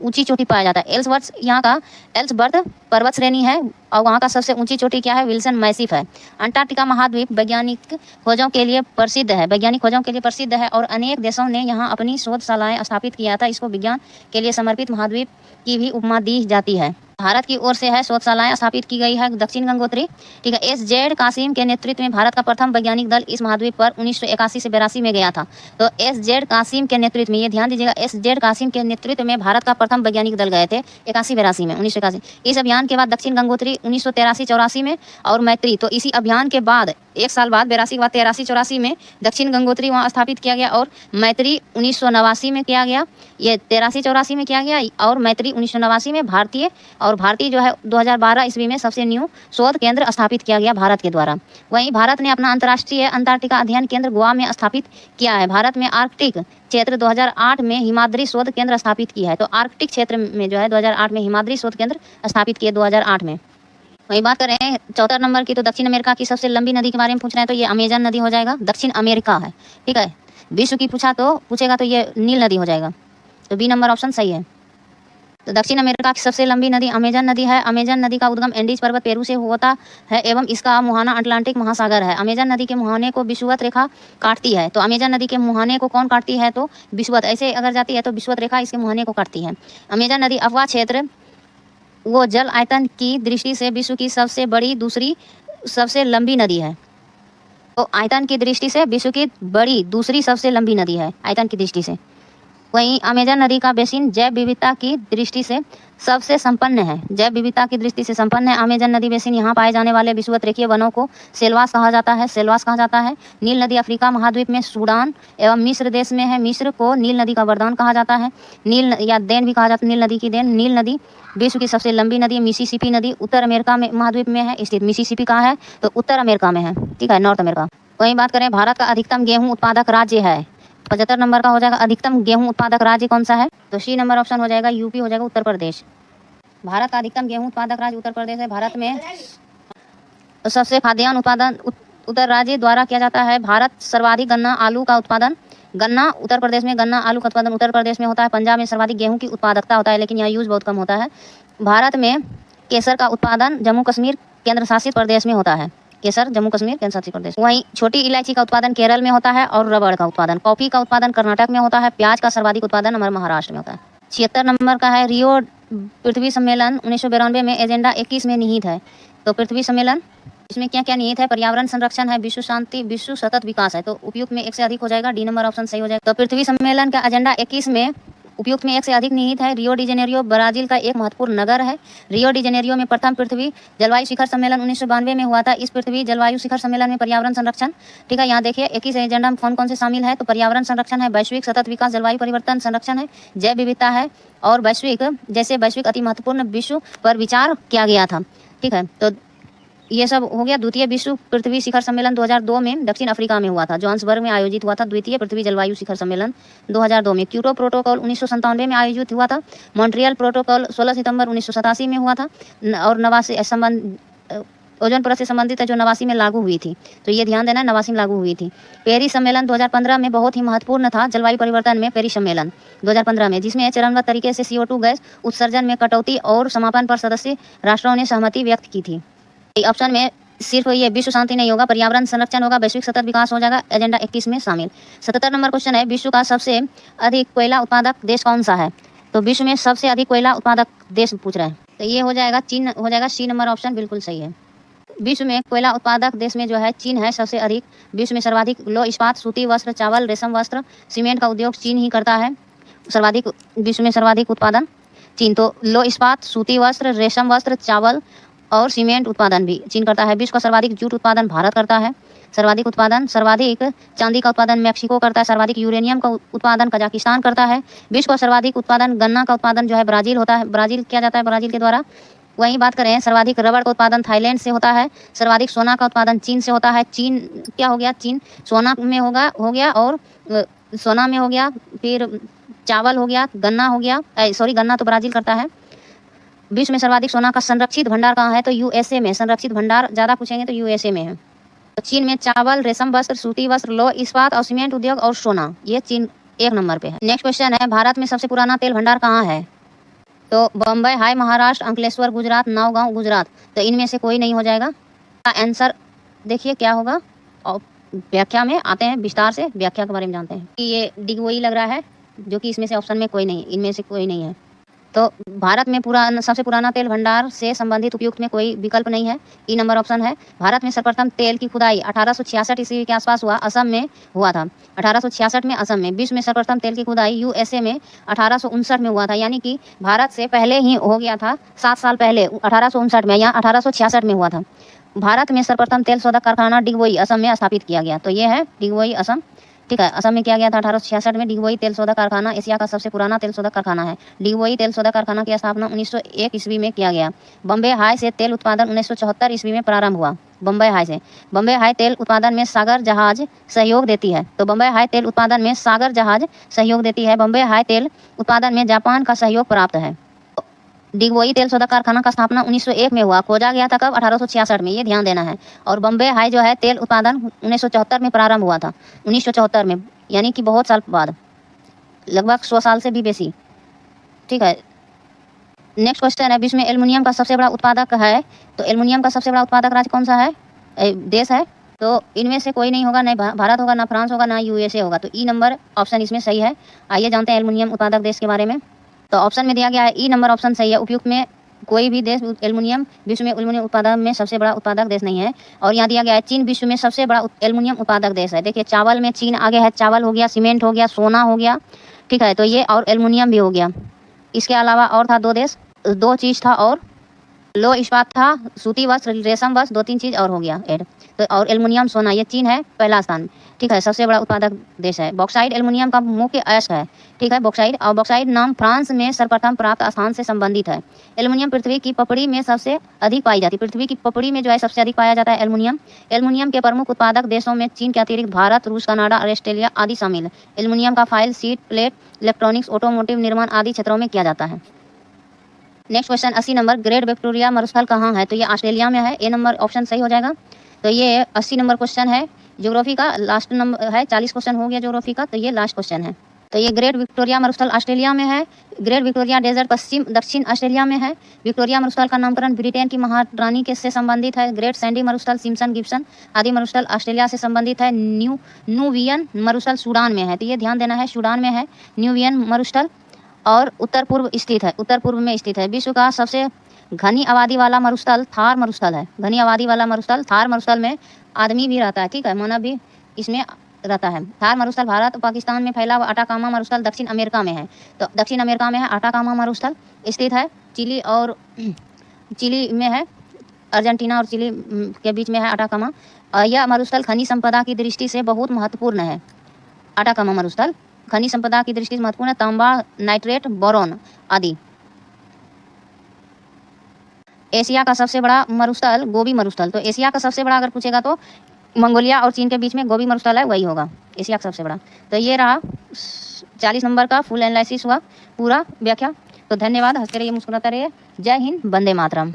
ऊंची चोटी पाया जाता है। एल्सवर्थ पर्वत श्रेणी है, और वहाँ का सबसे ऊंची चोटी क्या है? विल्सन मैसिफ है। अंटार्कटिका महाद्वीप वैज्ञानिक खोजों के लिए प्रसिद्ध है, और अनेक देशों ने यहाँ अपनी शोधशालाएं स्थापित किया था। इसको विज्ञान के लिए समर्पित महाद्वीप की भी उपमा दी जाती है। भारत की ओर से है शोधशालाएं स्थापित की गई है दक्षिण गंगोत्री। ठीक है, SZ कासिम के नेतृत्व में भारत का प्रथम वैज्ञानिक दल इस महाद्वीप पर 1981 से 82 में गया था। तो SZ कासिम के नेतृत्व में, ये ध्यान दीजिएगा, SZ कासिम के नेतृत्व में भारत का प्रथम वैज्ञानिक दल गए थे 81-82 में, 1981। इस अभियान के बाद दक्षिण गंगोत्री 1983-84 में, और मैत्री, तो इसी अभियान के बाद 1 साल बाद 82 के बाद 83-84 में दक्षिण गंगोत्री वहाँ स्थापित किया गया, और मैत्री 1989 में किया गया। ये 83-84 में किया गया, और मैत्री 1989 में भारतीय और भारतीय जो है 2012 ईस्वी में सबसे न्यू शोध केंद्र स्थापित किया गया भारत के द्वारा। वहीं भारत ने अपना अंतर्राष्ट्रीय अंटार्कटिका अध्ययन केंद्र गोवा में स्थापित किया है। भारत में आर्कटिक क्षेत्र 2008 में हिमाद्री शोध केंद्र स्थापित किया है। तो आर्कटिक क्षेत्र में जो है 2008 में हिमाद्री शोध केंद्र स्थापित किए 2008 में। वही बात करें 74 नंबर की, तो दक्षिण अमेरिका की सबसे लंबी नदी के बारे में पूछ रहे हैं, तो ये अमेजन नदी हो जाएगा, दक्षिण अमेरिका है। ठीक है, विश्व की पूछेगा तो ये नील नदी हो जाएगा। तो बी नंबर ऑप्शन सही है। तो दक्षिण अमेरिका की सबसे लंबी नदी अमेजन नदी है। अमेजन नदी का उद्गम एंडीज पर्वत पेरू से होता है एवं इसका मुहाना अटलांटिक महासागर है। अमेजन नदी के मुहाने को विषुवत रेखा काटती है। तो अमेजन नदी के मुहाने को कौन काटती है? तो विषुवत, ऐसे अगर जाती है तो विषुवत रेखा इसके मुहाने को काटती है। अमेजन नदी अफवाह क्षेत्र वो जल आयतन की दृष्टि से विश्व की सबसे बड़ी दूसरी सबसे लंबी नदी है। तो आयतन की दृष्टि से विश्व की बड़ी दूसरी सबसे लंबी नदी है आयतन की दृष्टि से। वहीं अमेजन नदी का बेसिन जैव विविधता की दृष्टि से सबसे संपन्न है। जैव विविधता की दृष्टि से संपन्न है अमेजन नदी बेसिन। यहाँ पाए जाने वाले विषुवत रेखीय वनों को सेलवास कहा जाता है। सेलवास कहा जाता है। नील नदी अफ्रीका महाद्वीप में सूडान एवं मिस्र देश में है। मिस्र को नील नदी का वरदान कहा जाता है। नील या देन भी कहा जाता है, नील नदी की देन। नील नदी विश्व की सबसे लंबी नदी मिसिसिपी नदी उत्तर अमेरिका में महाद्वीप में है स्थित। मिसिसिपी कहाँ है? तो उत्तर अमेरिका में है। ठीक है, नॉर्थ अमेरिका। वहीं बात करें भारत का अधिकतम गेहूँ उत्पादक राज्य है। 75 नंबर का हो जाएगा अधिकतम गेहूं उत्पादक राज्य कौन सा है? तो सी नंबर ऑप्शन हो जाएगा, यूपी हो जाएगा, उत्तर प्रदेश। भारत का अधिकतम गेहूं उत्पादक राज्य उत्तर प्रदेश है। भारत में सबसे खाद्यान्न उत्पादन उत्तर राज्य द्वारा किया जाता है। भारत सर्वाधिक गन्ना आलू का उत्पादन गन्ना उत्तर प्रदेश में, गन्ना आलू का उत्पादन उत्तर प्रदेश में होता है। पंजाब में सर्वाधिक गेहूं की उत्पादकता होता है, लेकिन यहाँ यूज बहुत कम होता है। भारत में केसर का उत्पादन जम्मू कश्मीर केंद्र शासित प्रदेश में होता है। केसर जम्मू कश्मीर केंद्र शासित प्रदेश। वहीं छोटी इलायची का उत्पादन केरल में होता है और रबड़ का उत्पादन, कॉफी का उत्पादन कर्नाटक में होता है। प्याज का सर्वाधिक उत्पादन हमारे महाराष्ट्र में होता है। 76 नंबर का है रियो पृथ्वी सम्मेलन 1992 में एजेंडा 21 में निहित है। तो पृथ्वी सम्मेलन इसमें क्या क्या निहित है? पर्यावरण संरक्षण है, विश्व शांति, विश्व सतत विकास है। तो उपयुक्त में एक से अधिक हो जाएगा, डी नंबर ऑप्शन सही हो जाएगा। तो पृथ्वी सम्मेलन का एजेंडा 21 में उपयुक्त में एक से अधिक निहित है। रियो डी जेनेरियो ब्राजील का एक महत्वपूर्ण नगर है। रियो डी जेनेरियो में प्रथम पृथ्वी जलवायु शिखर सम्मेलन 1992 में हुआ था। इस पृथ्वी जलवायु शिखर सम्मेलन में पर्यावरण संरक्षण, ठीक है, यहाँ देखिए 21 एजेंडा में कौन कौन से शामिल है? तो पर्यावरण संरक्षण है, वैश्विक सतत विकास, जलवायु परिवर्तन संरक्षण है, जैव विविधता है और वैश्विक अति महत्वपूर्ण विश्व पर विचार किया गया था। ठीक है, तो ये सब हो गया। द्वितीय विश्व पृथ्वी शिखर सम्मेलन 2002 में दक्षिण अफ्रीका में हुआ था, जोहान्सबर्ग में आयोजित हुआ था। द्वितीय पृथ्वी जलवायु शिखर सम्मेलन 2002 में। क्योटो प्रोटोकॉल 1997 में आयोजित हुआ था। मॉन्ट्रियल प्रोटोकॉल 16 सितंबर 1987 में हुआ था और 89 ओजोन परत से संबंधित है जो 89 में लागू हुई थी। तो ये ध्यान देना, 89 में लागू हुई थी। पेरिस सम्मेलन 2015 में बहुत ही महत्वपूर्ण था जलवायु परिवर्तन में। पेरिस सम्मेलन 2015 में, जिसमें चरणबद्ध तरीके से CO2 गैस उत्सर्जन में कटौती और समापन पर सदस्य राष्ट्रों ने सहमति व्यक्त की थी। ऑप्शन में सिर्फ ये विश्व शांति नहीं होगा, पर्यावरण संरक्षण होगा, वैश्विक सतत विकास हो जाएगा, एजेंडा 21 में शामिल। 77 नंबर क्वेश्चन है, विश्व का सबसे अधिक कोयला उत्पादक देश कौन सा है? तो विश्व में सबसे अधिक कोयला उत्पादक देश पूछ रहे हैं, तो ये हो जाएगा चीन हो जाएगा। सी नंबर ऑप्शन बिल्कुल सही है। विश्व में कोयला उत्पादक देश में जो है चीन है सबसे अधिक। विश्व में सर्वाधिक लौह इस्पात, सूती वस्त्र, चावल, रेशम वस्त्र, सीमेंट का उद्योग चीन ही करता है। सर्वाधिक विश्व में सर्वाधिक उत्पादन चीन। तो लौह इस्पात, सूती वस्त्र, रेशम वस्त्र, चावल और सीमेंट उत्पादन भी चीन करता है। विश्व का सर्वाधिक जूट उत्पादन भारत करता है। सर्वाधिक चांदी का उत्पादन मैक्सिको करता है। सर्वाधिक यूरेनियम का उत्पादन कजाकिस्तान करता है। विश्व का सर्वाधिक उत्पादन गन्ना का उत्पादन जो है ब्राजील होता है, ब्राजील किया जाता है, ब्राजील के द्वारा। वहीं बात करें सर्वाधिक रबड़ का उत्पादन थाईलैंड से होता है। सर्वाधिक सोना का उत्पादन चीन से होता है। चीन क्या हो गया? चीन सोना में हो गया और सोना में हो गया, फिर चावल हो गया, गन्ना हो गया, गन्ना तो ब्राजील करता है। विश्व में सर्वाधिक सोना का संरक्षित भंडार कहाँ है? तो USA में। संरक्षित भंडार ज़्यादा पूछेंगे तो USA में है। तो चीन में चावल, रेशम वस्त्र, सूती वस्त्र, लौह इस्पात और सीमेंट उद्योग और सोना, ये चीन 1 नंबर पे है। नेक्स्ट क्वेश्चन है, भारत में सबसे पुराना तेल भंडार कहाँ है? तो बम्बई हाई महाराष्ट्र, अंकलेश्वर गुजरात, नावगांव गुजरात। तो इनमें से कोई नहीं हो जाएगा। आंसर देखिए क्या होगा और व्याख्या में आते हैं, विस्तार से व्याख्या के बारे में जानते हैं। ये डिगबोई लग रहा है, जो कि इसमें से ऑप्शन में कोई नहीं, इनमें से कोई नहीं है। तो भारत में सबसे पुराना तेल भंडार से संबंधित उपयुक्त में कोई विकल्प नहीं है। ई नंबर ऑप्शन है। भारत में सर्वप्रथम तेल की खुदाई 1866 ईस्वी के आसपास असम में हुआ था। 1866 में असम में। विश्व में सर्वप्रथम तेल की खुदाई USA में 1859 में हुआ था, यानी कि भारत से पहले ही हो गया था, 7 साल पहले 1859 में, यहाँ 1866 में हुआ था। भारत में सर्वप्रथम तेल शोधक कारखाना डिगबोई असम में स्थापित किया गया। तो ये है डिगबोई असम। ठीक है। असम में किया गया था 1866 में। डिगबोई तेल शोधक कारखाना एशिया का सबसे पुराना तेल शोधक कारखाना है। डिगबोई तेल शोधक कारखाना की स्थापना 1901 ईस्वी में किया गया। बम्बे हाई से तेल उत्पादन 1974 ईस्वी में प्रारंभ हुआ। बम्बई हाई से। बम्बई हाई तेल उत्पादन में सागर जहाज सहयोग देती है। तो बम्बई हाई तेल उत्पादन में सागर जहाज सहयोग देती है। बम्बई हाई तेल उत्पादन में जापान का सहयोग प्राप्त है। डिगबोई तेल शोधक कारखाना का स्थापना 1901 में हुआ। खोजा गया था कब? 1866 में। ये ध्यान देना है। और बम्बे हाई जो है तेल उत्पादन 1974 में प्रारंभ हुआ था। 1974 में, यानी कि बहुत साल बाद, लगभग 100 साल से भी बेसी। ठीक है। नेक्स्ट क्वेश्चन है, विश्व में एल्युमिनियम का सबसे बड़ा उत्पादक है। तो एल्युमिनियम का सबसे बड़ा उत्पादक राज्य कौन सा है, देश है? तो इनमें से कोई नहीं होगा, ना भारत होगा, ना फ्रांस होगा, ना यूएसए होगा। तो ई नंबर ऑप्शन इसमें सही है। आइए जानते हैं एल्युमिनियम उत्पादक देश के बारे में। तो ऑप्शन में दिया गया है ई नंबर ऑप्शन सही है। उपयुक्त में कोई भी देश एल्युमिनियम विश्व में एल्युमिनियम उत्पादन में सबसे बड़ा उत्पादक देश नहीं है। और यहाँ दिया गया है चीन विश्व में सबसे बड़ा एल्युमिनियम उत्पादक देश है। देखिए चावल में चीन आगे है। चावल हो गया, सीमेंट हो गया, सोना हो गया। ठीक है। तो ये और एल्युमिनियम भी हो गया। इसके अलावा और था दो चीज़ था, और लो इस्पात था, सूती वस्त्र, रेशम वस्त्र, 2-3 चीज़ और हो गया ऐड। तो और एल्युमिनियम, सोना, ये चीन है पहला स्थान। ठीक है। सबसे बड़ा उत्पादक देश है। बॉक्साइट एल्युमिनियम का मुख्य अयस्क है। ठीक है। बॉक्साइट, और बॉक्साइट नाम फ्रांस में सर्वप्रथम प्राप्त स्थान से संबंधित है। एल्युमिनियम पृथ्वी की पपड़ी में सबसे अधिक पाई जाती है। पृथ्वी की पपड़ी में जो है सबसे अधिक पाया जाता है एल्युमिनियम। एल्युमिनियम के प्रमुख उत्पादक देशों में चीन के अतिरिक्त भारत, रूस, कनाडा और ऑस्ट्रेलिया आदि शामिल है। एल्युमिनियम का file, sheet, plate, electronics, automotive निर्माण आदि क्षेत्रों में किया जाता है। Next question 80 number, great Victoria मरुस्थल कहाँ है? तो ये ऑस्ट्रेलिया में है। ए नंबर ऑप्शन सही हो जाएगा। तो ये 80 नंबर क्वेश्चन है ज्योग्राफी का। लास्ट नंबर है, 40 क्वेश्चन हो गया ज्योग्राफी का, तो ये लास्ट क्वेश्चन है। तो ये ग्रेट विक्टोरिया मरुस्थल ऑस्ट्रेलिया में है। ग्रेट विक्टोरिया डेजर्ट दक्षिण ऑस्ट्रेलिया में है। विक्टोरिया मरुस्थल का नामकरण ब्रिटेन की महारानी के से संबंधित है। ग्रेट सैंडी मरुस्थल, सिम्पसन, गिब्सन आदि मरुस्थल ऑस्ट्रेलिया से संबंधित है। न्यूवियन मरुस्थल सूडान में है। तो ये ध्यान देना है, सूडान में है न्यूवियन मरुस्थल, और उत्तर पूर्व स्थित है, उत्तर पूर्व में स्थित है। विश्व का सबसे घनी आबादी वाला मरुस्थल थार मरुस्थल है। घनी आबादी वाला मरुस्थल थार मरुस्थल में आदमी भी रहता है। ठीक है। मानव भी इसमें रहता है। थार मरुस्थल भारत और पाकिस्तान में फैला हुआ अटाकामा मरुस्थल दक्षिण अमेरिका में है। तो दक्षिण अमेरिका में है अटाकामा मरुस्थल स्थित है। चिली में है, अर्जेंटीना और चिली के बीच में है अटाकामा। यह मरुस्थल खनिज संपदा की दृष्टि से बहुत महत्वपूर्ण है। अटाकामा मरुस्थल खनिज संपदा की दृष्टि से महत्वपूर्ण है। तांबा, नाइट्रेट, बोरॉन आदि। एशिया का सबसे बड़ा मरुस्थल गोबी मरुस्थल। तो एशिया का सबसे बड़ा अगर पूछेगा तो मंगोलिया और चीन के बीच में गोबी मरुस्थल है, वही होगा एशिया का सबसे बड़ा। तो ये रहा 40 नंबर का फुल एनालिसिस हुआ, पूरा व्याख्या। तो धन्यवाद। हंसते रहिए, मुस्कुराते रहिए। जय हिंद, वंदे मातरम।